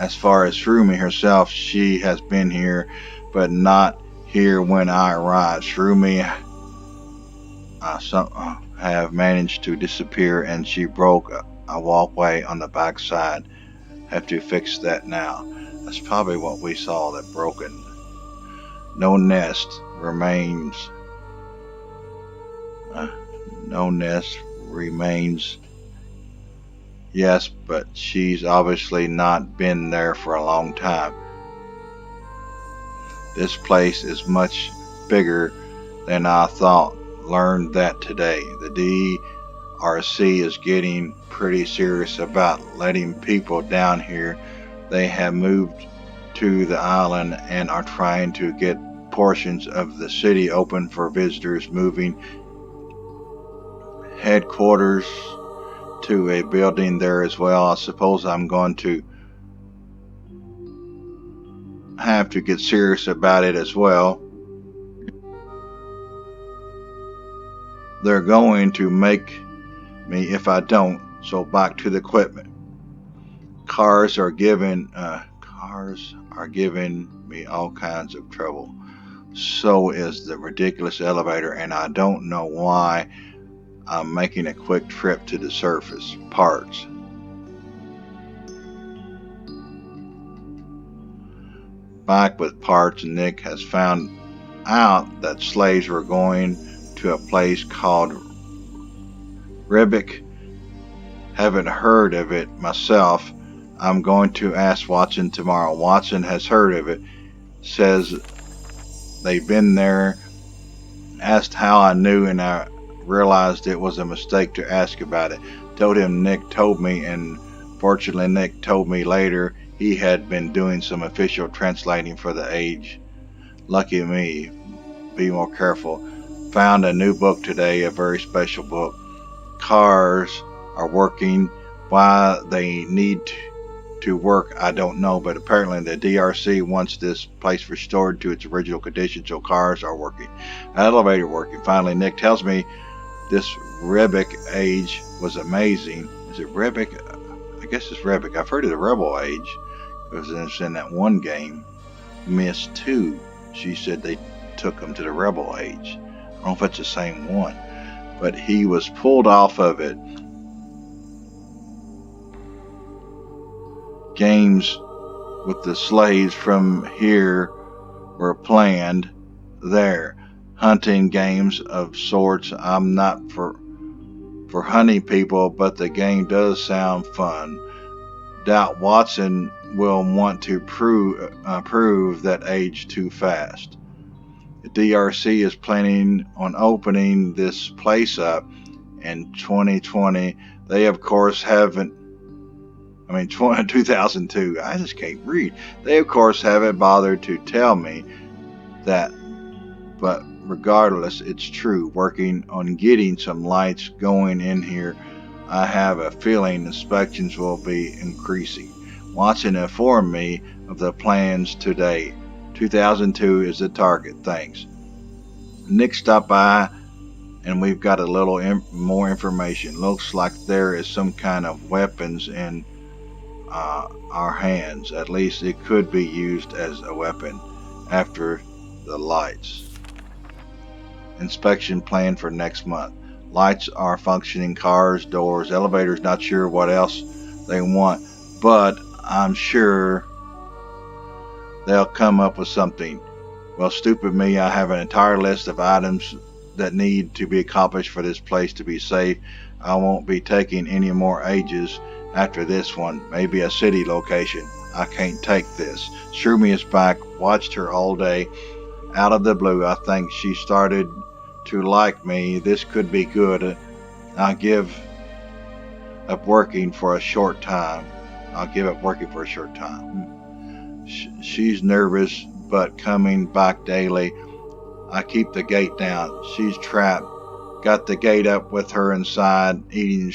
As far as Shroomy herself, she has been here, but not here when I arrived. Shroomy have managed to disappear, and she broke a walkway on the backside. Have to fix that now. That's probably what we saw that broken. No nest remains. No nest remains. Yes, but she's obviously not been there for a long time. This place is much bigger than I thought. Learned that today. The DRC is getting pretty serious about letting people down here. They have moved to the island and are trying to get portions of the city open for visitors, moving headquarters to a building there as well. I suppose I'm going to have to get serious about it as well. They're going to make me if I don't. So back to the equipment. Cars are giving me all kinds of trouble. So is the ridiculous elevator, and I don't know why I'm making a quick trip to the surface. Parts. Back with parts, Nick has found out that slaves were going to a place called Ribic. Haven't heard of it myself. I'm going to ask Watson tomorrow. Watson has heard of it. Says they've been there. Asked how I knew, and I realized it was a mistake to ask about it. Told him Nick told me, and fortunately Nick told me later he had been doing some official translating for the age. Lucky me. Be more careful. Found a new book today, a very special book. Cars are working. Why they need to work, I don't know, but apparently the DRC wants this place restored to its original condition, so cars are working. Elevator working. Finally, Nick tells me this Rebic age was amazing. Is it Rebic? I guess it's Rebic. I've heard of the Rebel age because it's in that one game. Miss 2, she said they took him to the Rebel age. I don't know if it's the same one, but he was pulled off of it. Games with the slaves from here were planned there. Hunting games of sorts. I'm not for hunting people, but the game does sound fun. Doubt Watson will want to prove that age too fast. The DRC is planning on opening this place up in 2020. They, of course, haven't. 2002. I just can't read. They, of course, haven't bothered to tell me that, but regardless, it's true. Working on getting some lights going in here, I have a feeling inspections will be increasing. Watson informed me of the plans today. 2002 is the target. Thanks. Nick stopped by and we've got a little more information. Looks like there is some kind of weapons in our hands. At least it could be used as a weapon after the lights. Inspection planned for next month. Lights are functioning, cars, doors, elevators, not sure what else they want, but I'm sure they'll come up with something. Well, stupid me, I have an entire list of items that need to be accomplished for this place to be safe. I won't be taking any more ages after this one. Maybe a city location. I can't take this. Shroomy is back. Watched her all day. Out of the blue, I think she started to like me. This could be good. I'll give up working for a short time. I'll give up working for a short time. She's nervous, but coming back daily. I keep the gate down. She's trapped. Got the gate up with her inside, eating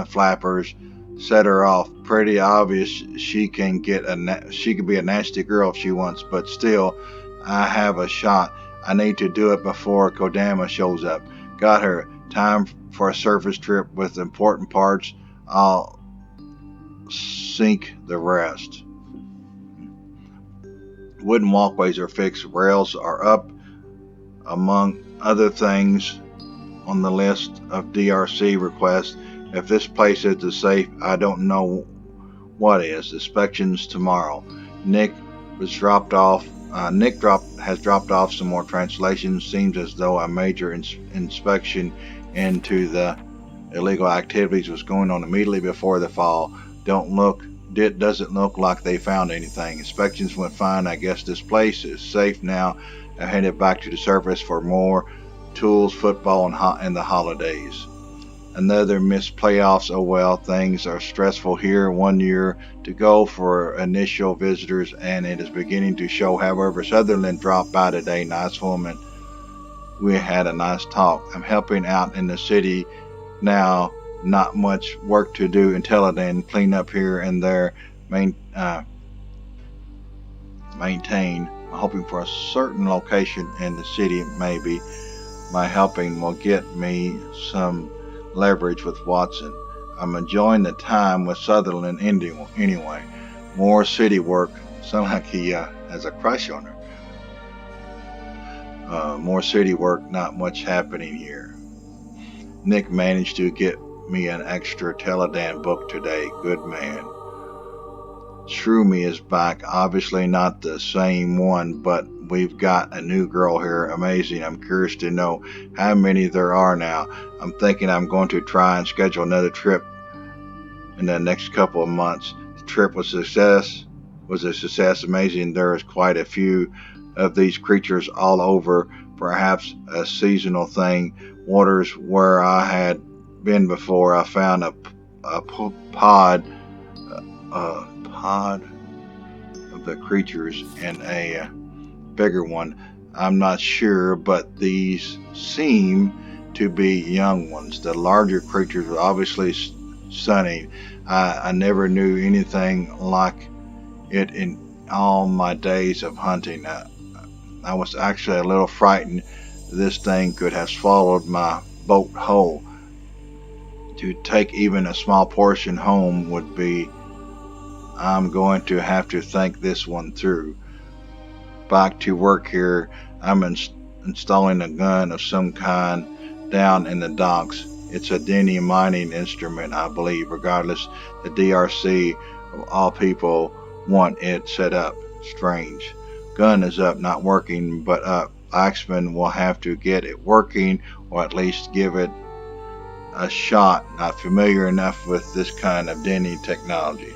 flappers. Set her off. Pretty obvious she can be a nasty girl if she wants, but still, I have a shot. I need to do it before Kodama shows up. Got her. Time for a surface trip with important parts. I'll sink the rest. Wooden walkways are fixed. Rails are up. Among other things on the list of DRC requests, if this place isn't safe, I don't know what is. Inspections tomorrow. Nick has dropped off some more translations. Seems as though a major inspection into the illegal activities was going on immediately before the fall. Doesn't look like they found anything. Inspections went fine. I guess this place is safe now. I headed back to the surface for more tools, football, and the holidays. Another missed playoffs. Oh well, things are stressful here. 1 year to go for initial visitors, and it is beginning to show. However, Sutherland dropped by today. Nice woman. We had a nice talk. I'm helping out in the city now. Not much work to do in Teledahn. Clean up here and there. Maintain. I'm hoping for a certain location in the city. Maybe my helping will get me some leverage with Watson. I'm enjoying the time with Sutherland anyway. More city work. Sounds like he has a crush on her. More city work. Not much happening here. Nick managed to get me an extra Teledahn book today. Good man. Shroomy is back. Obviously not the same one, but we've got a new girl here. Amazing. I'm curious to know how many there are now. I'm thinking I'm going to try and schedule another trip in the next couple of months. The trip was a success. Amazing. There is quite a few of these creatures all over. Perhaps a seasonal thing. Waters where I had been before. I found a pod of the creatures and a bigger one. I'm not sure, but these seem to be young ones. The larger creatures were obviously stunning. I never knew anything like it in all my days of hunting. I was actually a little frightened this thing could have swallowed my boat whole. To take even a small portion home would be. I'm going to have to think this one through. Back to work here. I'm installing a gun of some kind down in the docks. It's a Denny mining instrument, I believe. Regardless, the DRC of all people want it set up. Strange. Gun is up, not working, but up. Axman will have to get it working, or at least give it a shot. Not familiar enough with this kind of Denny technology.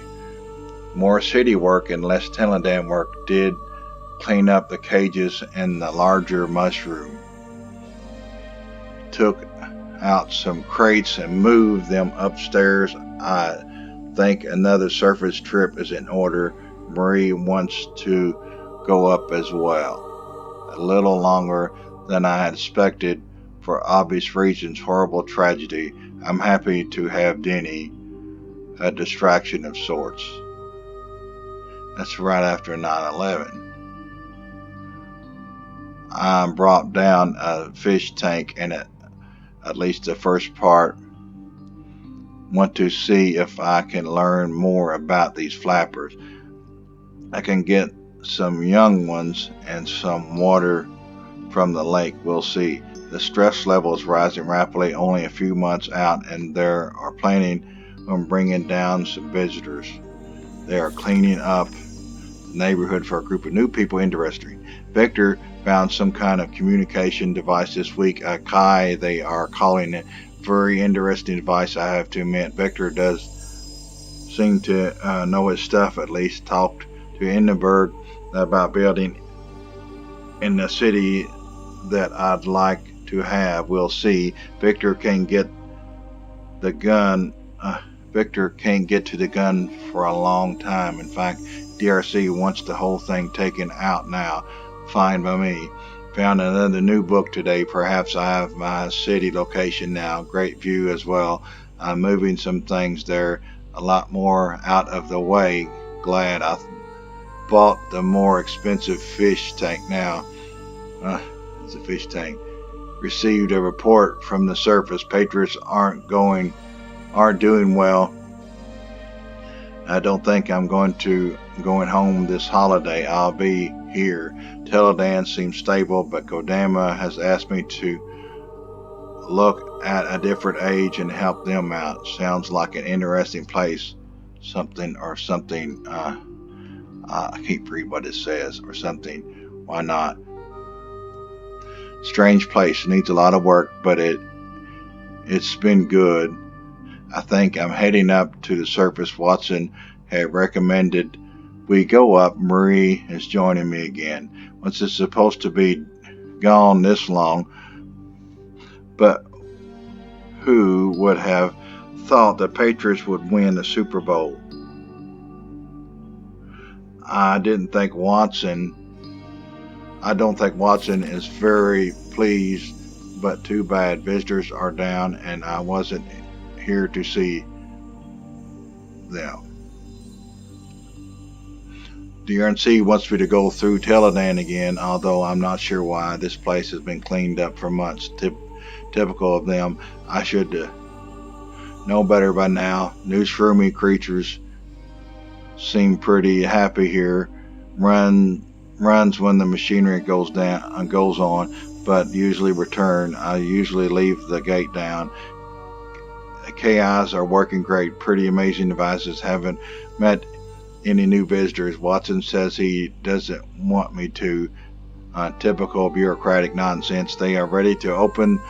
More city work and less Teledahn work did clean up the cages and the larger mushroom. Took out some crates and moved them upstairs. I think another surface trip is in order. Marie wants to go up as well. A little longer than I had expected for obvious reasons. Horrible tragedy. I'm happy to have Denny, a distraction of sorts. That's right after 9/11. I brought down a fish tank and at least the first part. Want to see if I can learn more about these flappers. I can get some young ones and some water from the lake. We'll see. The stress level is rising rapidly, only a few months out, and they are planning on bringing down some visitors. They are cleaning up the neighborhood for a group of new people. Interesting. Victor found some kind of communication device this week. A Kai, they are calling it. Very interesting device, I have to admit. Victor does seem to know his stuff, at least. Talked to Hindenburg about building in the city that I'd like to have. We'll see. Victor can't get the gun. Victor can't get to the gun for a long time. In fact, DRC wants the whole thing taken out now. Fine by me. Found another new book today. Perhaps I have my city location now. Great view as well. I'm moving some things there a lot more out of the way. Glad I bought the more expensive fish tank now. It's a fish tank. Received a report from the surface. Patriots aren't doing well. I don't think I'm going home this holiday. I'll be here. Teledahn seems stable, but Kodama has asked me to look at a different age and help them out. Sounds like an interesting place. Something. I can't read what it says or something. Why not? Strange place. Needs a lot of work, but it's been good. I think I'm heading up to the surface. Watson had recommended we go up. Marie is joining me again. Once it's supposed to be gone this long, but who would have thought the Patriots would win the Super Bowl? I don't think Watson is very pleased, but too bad. Visitors are down and I wasn't here to see them. The RNC wants me to go through Teledahn again, although I'm not sure why. This place has been cleaned up for months. Typical of them. I should know better by now. New shroomy creatures seem pretty happy here. Runs when the machinery goes on, but usually return. I usually leave the gate down. KIs are working great. Pretty amazing devices. Haven't met any new visitors. Watson says he doesn't want me to. Typical bureaucratic nonsense. They are ready to open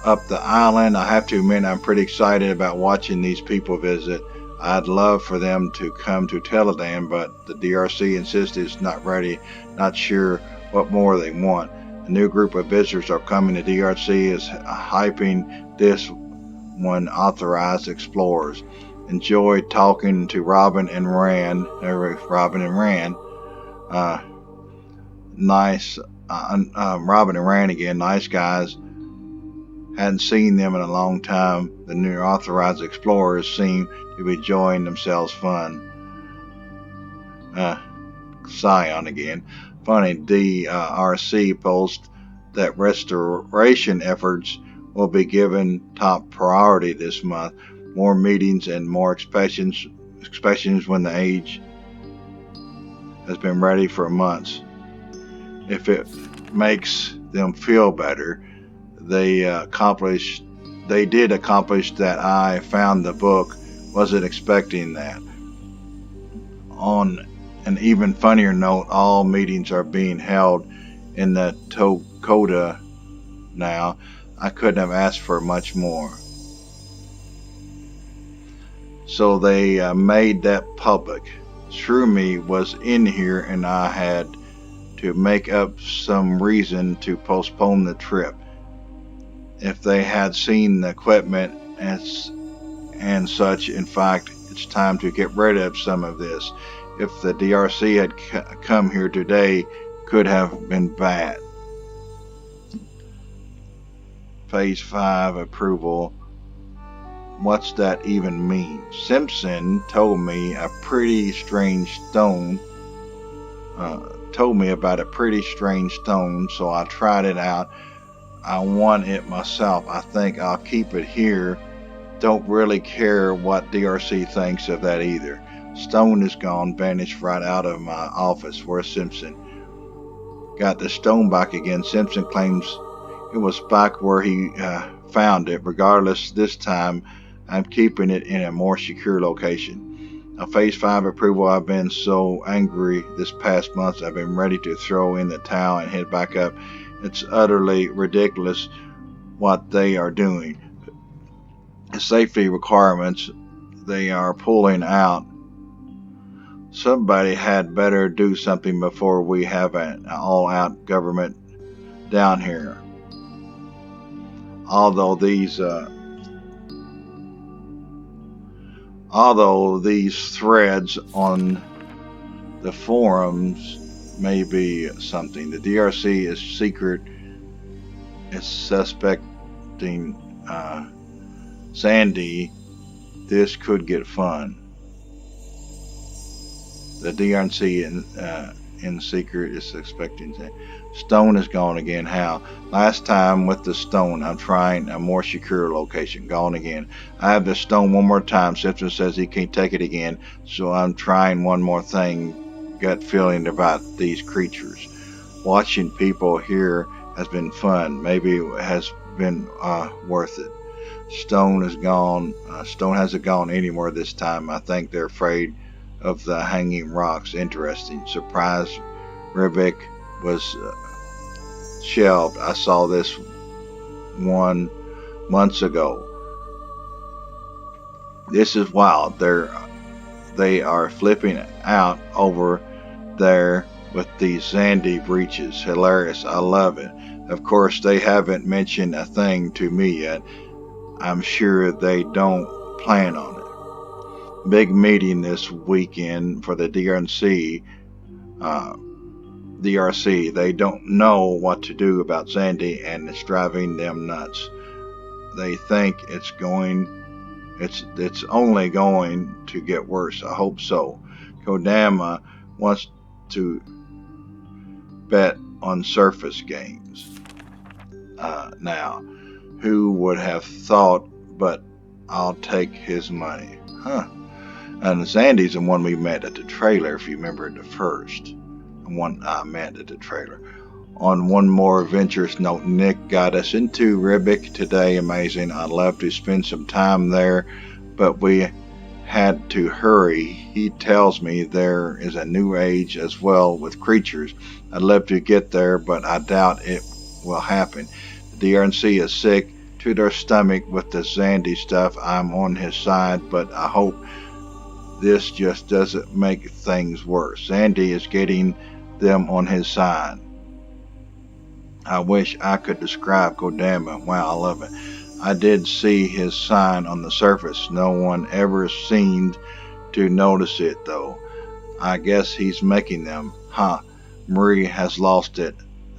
up the island. I have to admit I'm pretty excited about watching these people visit. I'd love for them to come to Teledahn, but the DRC insists it's not ready. Not sure what more they want. A new group of visitors are coming. The DRC is hyping this one. Authorized explorers. Enjoyed talking to Robin and Rand. Nice. Robin and Rand again. Nice guys. Hadn't seen them in a long time. The new authorized explorers seem to be enjoying themselves. Fun. Scion again. Funny. DRC post that restoration efforts will be given top priority this month. More meetings and more inspections when the age has been ready for months. If it makes them feel better, they did accomplish that. I found the book. Wasn't expecting that. On an even funnier note, all meetings are being held in the Tokoda now. I couldn't have asked for much more. So they made that public. through me was in here, and I had to make up some reason to postpone the trip. If they had seen the equipment and such, in fact, it's time to get rid of some of this. If the DRC had come here today, could have been bad. Phase 5 approval. What's that even mean? Simpson told me a pretty strange stone. Told me about a pretty strange stone, so I tried it out. I want it myself. I think I'll keep it here. Don't really care what DRC thinks of that either. Stone is gone, vanished right out of my office. Where's Simpson? Got the stone back again. Simpson claims it was back where he found it. Regardless, this time I'm keeping it in a more secure location. A Phase 5 approval. I've been so angry this past month. I've been ready to throw in the towel and head back up. It's utterly ridiculous what they are doing. The safety requirements they are pulling out. Somebody had better do something before we have an all-out government down here. Although these threads on the forums may be something. The DRC is secret. It's suspecting Sandy. This could get fun. The DRC in secret is suspecting Sandy. Stone is gone again. How? Last time with the stone, I'm trying a more secure location. Gone again. I have the stone one more time. Simpson says he can't take it again, so I'm trying one more thing. Gut feeling about these creatures. Watching people here has been fun. Maybe it has been worth it. Stone is gone. Stone hasn't gone anywhere this time. I think they're afraid of the hanging rocks. Interesting. Surprise. Rivik was shelved. I saw this one months ago. This is wild. They are flipping out over there with these sandy breaches. Hilarious. I love it. Of course, they haven't mentioned a thing to me yet. I'm sure they don't plan on it. Big meeting this weekend for the DRC. They don't know what to do about Sandy, and it's driving them nuts. They think it's only going to get worse. I hope so. Kodama wants to bet on surface games. Now, who would have thought, but I'll take his money. Huh. And Sandy's the one we met at the trailer, if you remember the first. The one I met at the trailer. On one more adventurous note, Nick got us into Rivik today. Amazing. I'd love to spend some time there, but we had to hurry. He tells me there is a new age as well with creatures. I'd love to get there, but I doubt it will happen. The DRC is sick to their stomach with the Sandy stuff. I'm on his side, but I hope this just doesn't make things worse. Sandy is getting them on his side. I wish I could describe Kodama. Wow, I love it. I did see his sign on the surface. No one ever seemed to notice it, though. I guess he's making them. Huh. Marie has lost it.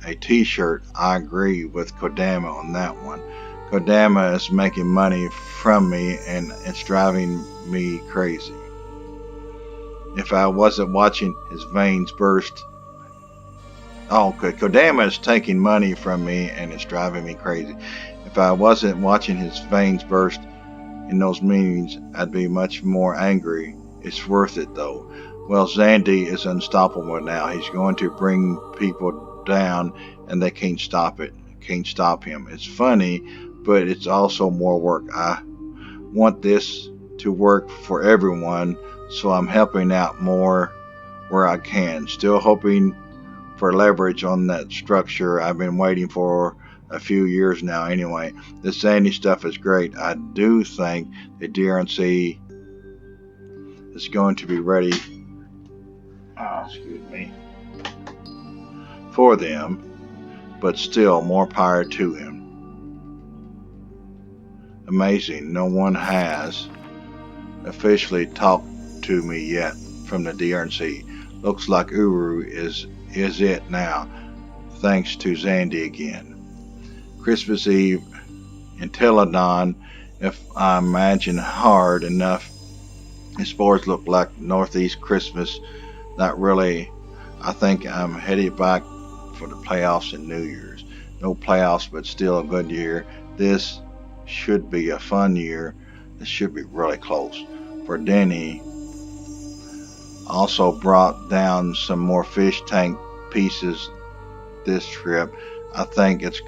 A t-shirt. I agree with Kodama on that one. Kodama is making money from me, and it's driving me crazy. If I wasn't watching his veins burst. Oh, okay. Kodama is taking money from me, and it's driving me crazy. If I wasn't watching his veins burst in those meetings, I'd be much more angry. It's worth it, though. Well, Zandy is unstoppable now. He's going to bring people down, and they can't stop it. Can't stop him. It's funny, but it's also more work. I want this to work for everyone, so I'm helping out more where I can. Still hoping for leverage on that structure I've been waiting for a few years now anyway. The Sandy stuff is great. I do think the DRC is going to be ready excuse me, for them, but still more power to him. Amazing, no one has officially talked to me yet from the DRC. Looks like URU is it now, thanks to Zandy again. Christmas Eve in Teledahn, if I imagine hard enough, the sports look like Northeast Christmas. Not really. I think I'm headed back for the playoffs and New Year's. No playoffs, but still a good year. This should be a fun year. This should be really close. For Denny, also brought down some more fish tank pieces this trip. I think it's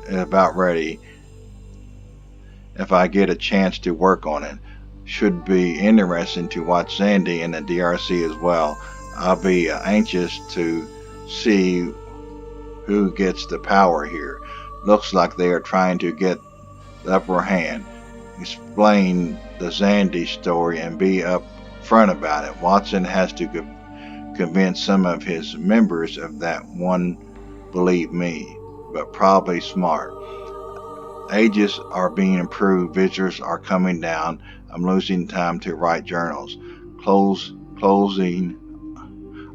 about ready if I get a chance to work on it. Should be interesting to watch Sandy in the DRC as well. I'll be anxious to see who gets the power here. Looks like they are trying to get the upper hand. Explain the Zandy story and be up front about it. Watson has to convince some of his members of that one, believe me, but probably smart. Ages are being improved, visitors are coming down. I'm losing time to write journals. Closing,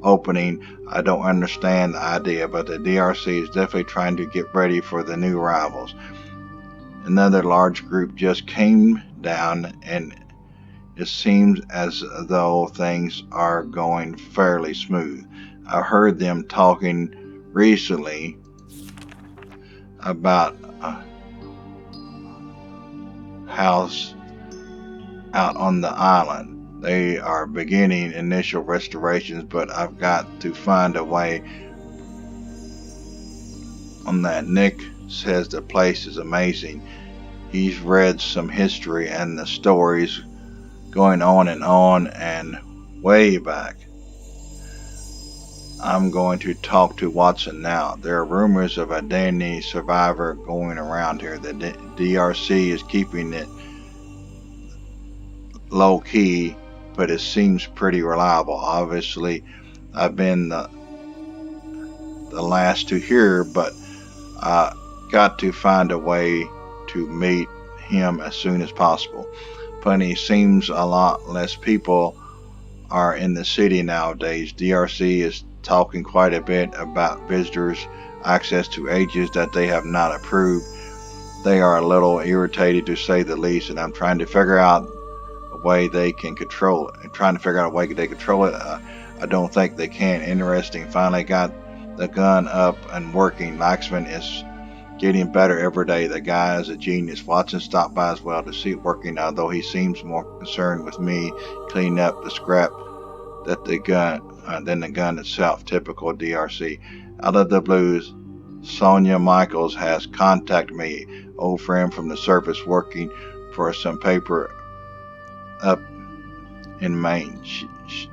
opening. I don't understand the idea, but the DRC is definitely trying to get ready for the new arrivals. Another large group just came down, and it seems as though things are going fairly smooth. I heard them talking recently about a house out on the island. They are beginning initial restorations, but I've got to find a way on that. Nick says the place is amazing. He's read some history and the stories going on and way back. I'm going to talk to Watson now. There are rumors of a Danny survivor going around here. The DRC is keeping it low key, but it seems pretty reliable. Obviously, I've been the last to hear, but I got to find a way to meet him as soon as possible. Funny, seems a lot less people are in the city nowadays. DRC is talking quite a bit about visitors' access to ages that they have not approved. They are a little irritated, to say the least, and I'm trying to figure out a way they can control it. I don't think they can. Interesting. Finally got the gun up and working. Laxman is getting better every day. The guy is a genius. Watson stopped by as well to see it working, although he seems more concerned with me cleaning up the scrap than the gun itself. Typical DRC. Out of the blues, Sonia Michaels has contacted me, old friend from the service, working for some paper up in Maine. She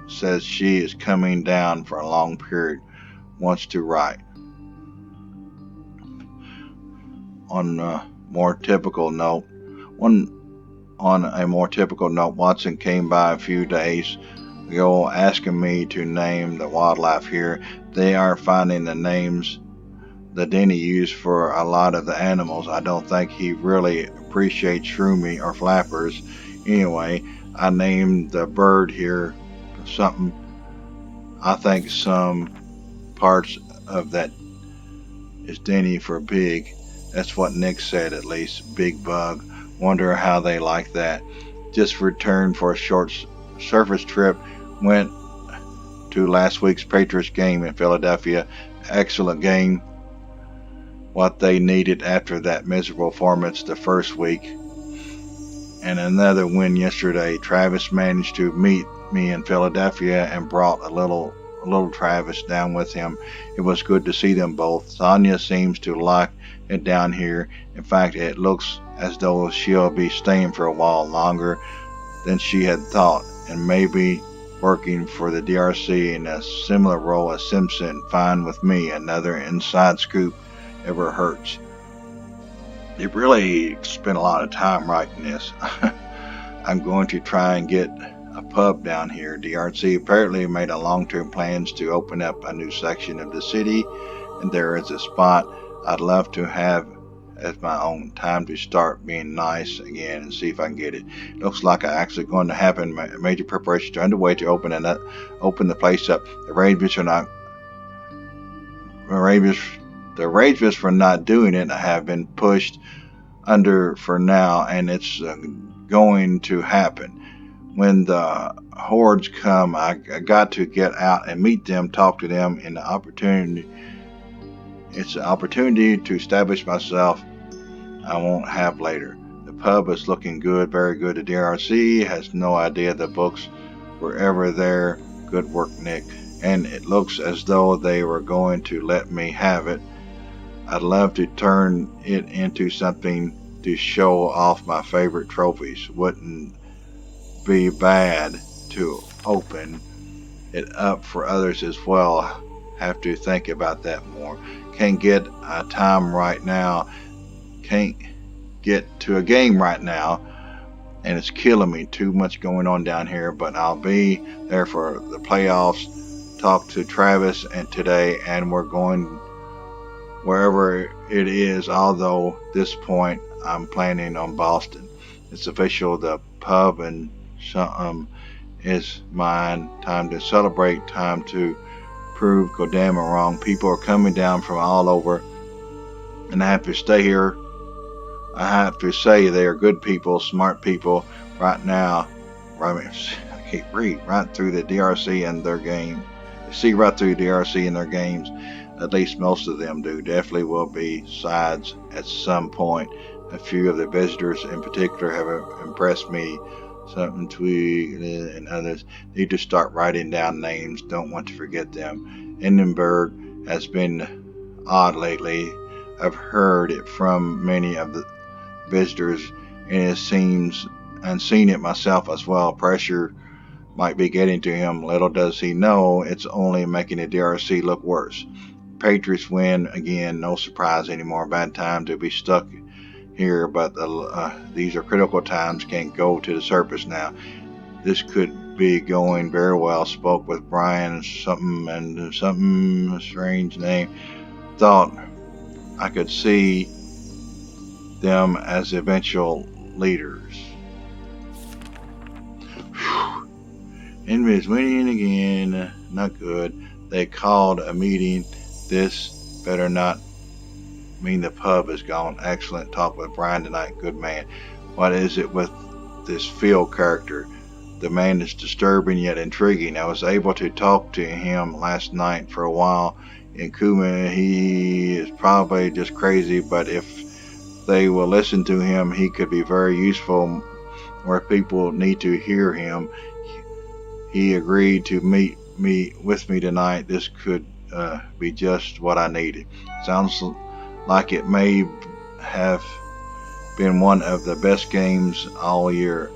says she is coming down for a long period, wants to write. On a more typical note, Watson came by a few days ago asking me to name the wildlife here. They are finding the names that Denny used for a lot of the animals. I don't think he really appreciates shroomy or flappers. Anyway, I named the bird here something. I think some parts of that is Denny for big. That's what Nick said, at least. Big bug. Wonder how they like that. Just returned for a short surface trip. Went to last week's Patriots game in Philadelphia. Excellent game. What they needed after that miserable performance the first week. And another win yesterday. Travis managed to meet me in Philadelphia and brought a little Travis down with him. It was good to see them both. Sonia seems to like it down here. In fact, it looks as though she'll be staying for a while longer than she had thought, and maybe working for the DRC in a similar role as Simpson. Fine with me. Another inside scoop ever hurts. They really spent a lot of time writing this. I'm going to try and get a pub down here. DRC apparently made a long-term plans to open up a new section of the city, and there is a spot I'd love to have as my own. Time to start being nice again and see if I can get it. Looks like I actually going to happen. Major preparations are underway to open the place up. The arrangements for not doing it have been pushed under for now, and it's going to happen. When the hordes come, I got to get out and meet them, talk to them. It's an opportunity to establish myself I won't have later. The pub is looking good, very good. The DRC has no idea the books were ever there. Good work, Nick. And it looks as though they were going to let me have it. I'd love to turn it into something to show off my favorite trophies. Wouldn't be bad to open it up for others as well. Have to think about that more. Can't get a time right now. Can't get to a game right now, and it's killing me. Too much going on down here, but I'll be there for the playoffs. Talked to Travis and today, and we're going wherever it is, although this point I'm planning on Boston. It's official, the pub and is mine. Time to celebrate, time to prove Kodama wrong. People are coming down from all over, and I have to stay here. I have to say they are good people, smart people right now. I can't read. Right through the DRC and their game. They see right through DRC and their games. At least most of them do. Definitely will be sides at some point. A few of the visitors in particular have impressed me. Something Tweed and others need to start writing down names. Don't want to forget them. Edinburgh has been odd lately. I've heard it from many of the visitors, and it seems, and seen it myself as well. Pressure might be getting to him. Little does he know it's only making the DRC look worse. Patriots win again. No surprise anymore. Bad time to be stuck here, but these are critical times. Can't go to the surface now. This could be going very well. Spoke with Brian something strange name. Thought I could see them as eventual leaders. Envy is winning again. Not good. They called a meeting. This better not mean the pub is gone. Excellent talk with Brian tonight. Good man. What is it with this Phil character? The man is disturbing yet intriguing. I was able to talk to him last night for a while. In Kuma, he is probably just crazy, but if they will listen to him, he could be very useful where people need to hear him. He agreed to meet with me tonight. This could be just what I needed. Sounds like it may have been one of the best games all year.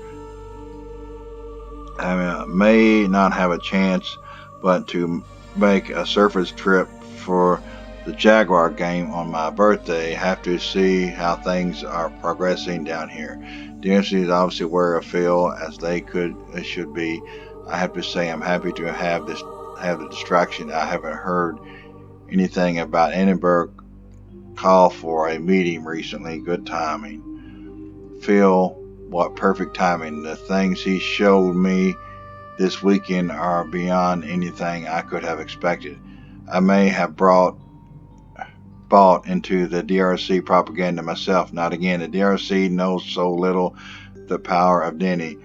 I may not have a chance, but to make a surface trip for the Jaguar game on my birthday. Have to see how things are progressing down here. DMC is obviously aware of Phil as they should be. I have to say I'm happy to have the distraction. I haven't heard anything about Edinburgh call for a meeting recently. Good timing. Phil, what perfect timing. The things he showed me this weekend are beyond anything I could have expected. I may have bought into the DRC propaganda myself. Not again. The DRC knows so little the power of Denny.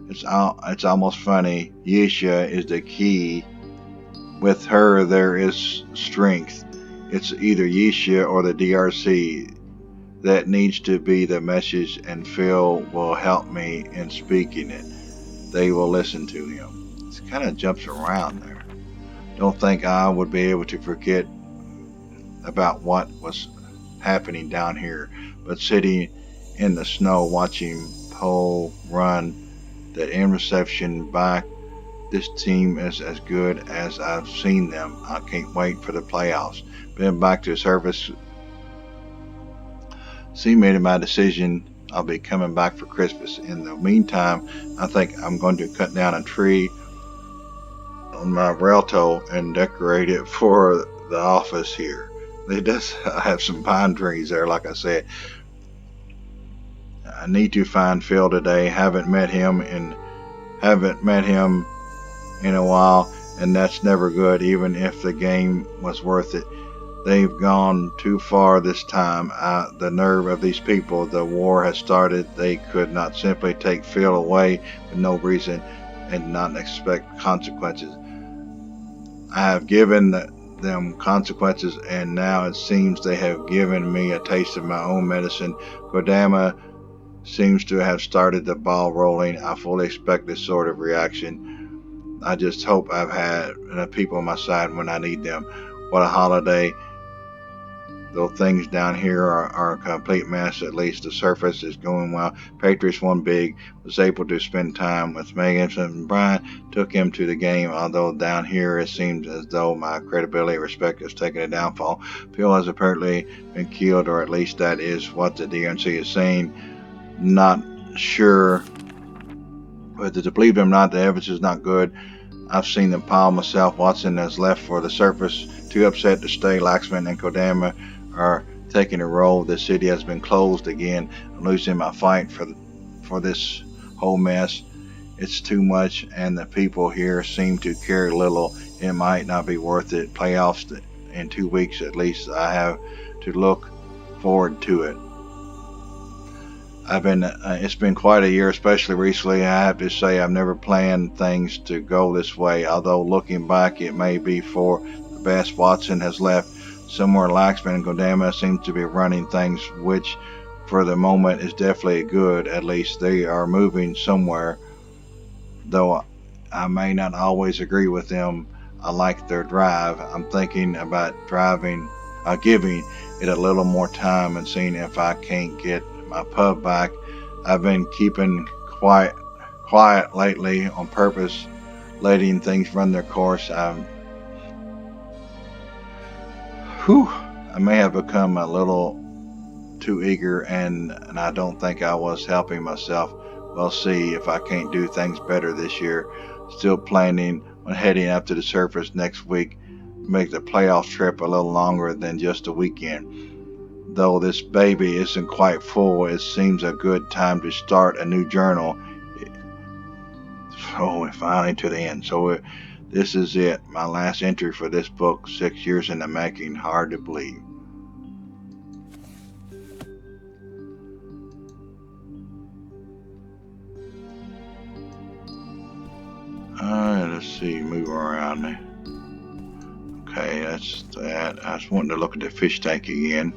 It's almost funny. Yisha is the key. With her, there is strength. It's either Yisha or the DRC. That needs to be the message, and Phil will help me in speaking it. They will listen to him. It kind of jumps around there. Don't think I would be able to forget about what was happening down here, but sitting in the snow watching Poe run that interception back. This team is as good as I've seen them. I can't wait for the playoffs. Been back to service. See, made my decision I'll be coming back for Christmas. In the meantime, I think I'm going to cut down a tree on my Rialto and decorate it for the office here. It does have some pine trees there, like I said. I need to find Phil today. Haven't met him in a while, and that's never good, even if the game was worth it. They've gone too far this time. The nerve of these people. The war has started. They could not simply take Phil away with no reason and not expect consequences. I have given them consequences, and now it seems they have given me a taste of my own medicine. Kodama seems to have started the ball rolling. I fully expect this sort of reaction. I just hope I've had enough people on my side when I need them. What a holiday. Though things down here are a complete mess, at least the surface is going well. Patriots won big, was able to spend time with Megan, and Brian took him to the game, although down here it seems as though my credibility and respect has taken a downfall. Phil has apparently been killed, or at least that is what the DNC is saying. Not sure whether to believe him or not. The evidence is not good. I've seen them pile myself. Watson has left for the surface, too upset to stay. Laxman and Kodama are taking a role. The city has been closed again. I'm losing my fight for this whole mess. It's too much, and the people here seem to care little. It might not be worth it. Playoffs in 2 weeks at least. I have to look forward to it. It's been quite a year, especially recently. I have to say I've never planned things to go this way, although looking back it may be for the best. Watson has left. Somewhere Laxman and Kodama seem to be running things, which for the moment is definitely good. At least they are moving somewhere, though I may not always agree with them. I like their drive. I'm thinking about giving it a little more time and seeing if I can't get my pub back. I've been keeping quiet lately on purpose, letting things run their course. I may have become a little too eager, and I don't think I was helping myself. We'll see if I can't do things better this year. Still planning on heading up to the surface next week. Make the playoff trip a little longer than just a weekend. Though this baby isn't quite full, it seems a good time to start a new journal. So we're finally to the end. So this is it. My last entry for this book, 6 years in the making. Hard to believe. Let's see, move around. Okay, that's that. I was wanting to look at the fish tank again.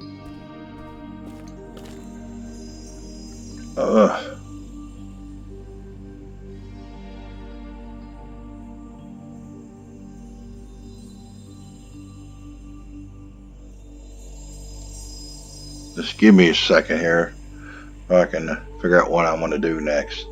Just give me a second here so I can figure out what I want to do next.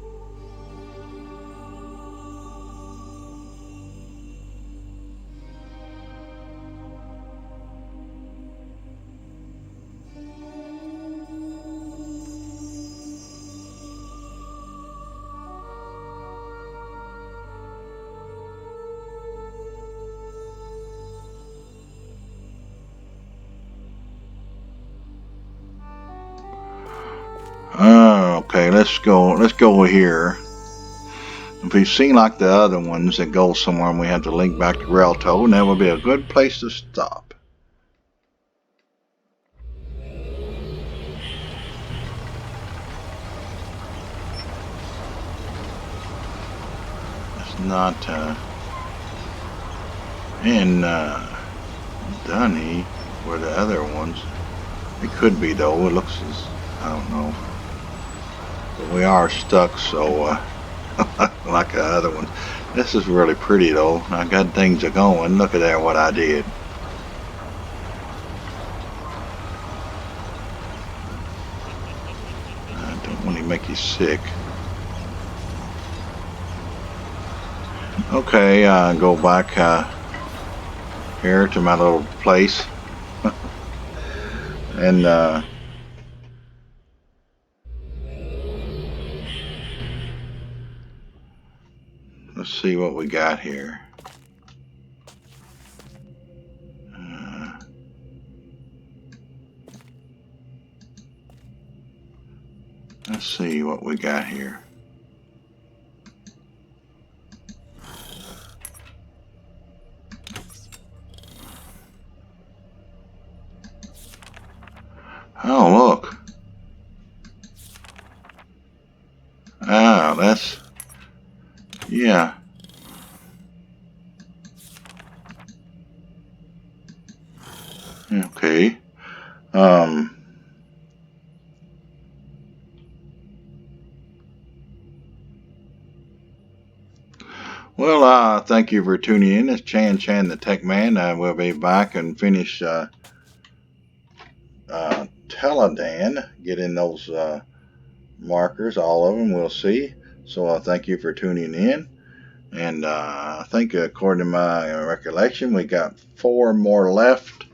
Okay, let's go here. If we seem like the other ones that go somewhere and we have to link back to Rialto, that would be a good place to stop. It's not in Dunny where the other ones. It could be though. It looks as I don't know. But we are stuck, so like the other ones. This is really pretty though. I got things going. Look at there what I did. I don't want to make you sick. Okay, go back here to my little place. Let's see what we got here. Let's see what we got here. Oh, look. Ah, that's, yeah. Okay. Well, thank you for tuning in. It's Chan the Tech Man. We'll be back and finish Teledahn, getting those markers, all of them. We'll see. So thank you for tuning in. And I think according to my recollection, we got 4 more left.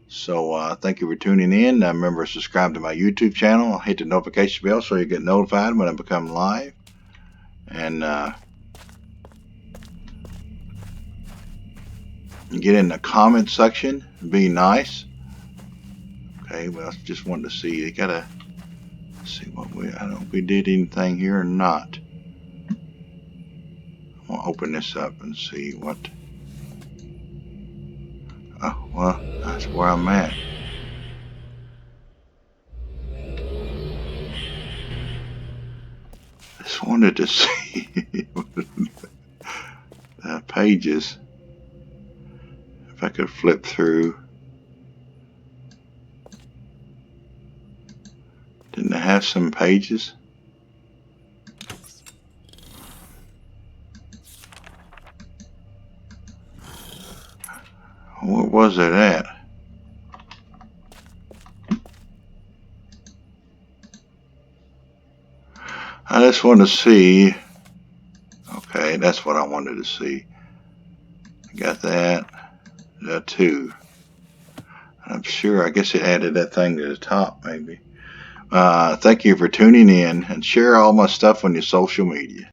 So thank you for tuning in. Remember to subscribe to my YouTube channel. Hit the notification bell so you get notified when I become live. And get in the comment section. Be nice. Okay, well, I just wanted to see. You gotta see what I don't know if we did anything here or not. I'm gonna open this up and see what. Oh, well, that's where I'm at. Just wanted to see the pages. If I could flip through. Didn't it have some pages? What was it at? I just wanted to see. Okay, that's what I wanted to see. Got that. That too. I'm sure. I guess it added that thing to the top, maybe. Thank you for tuning in, and share all my stuff on your social media.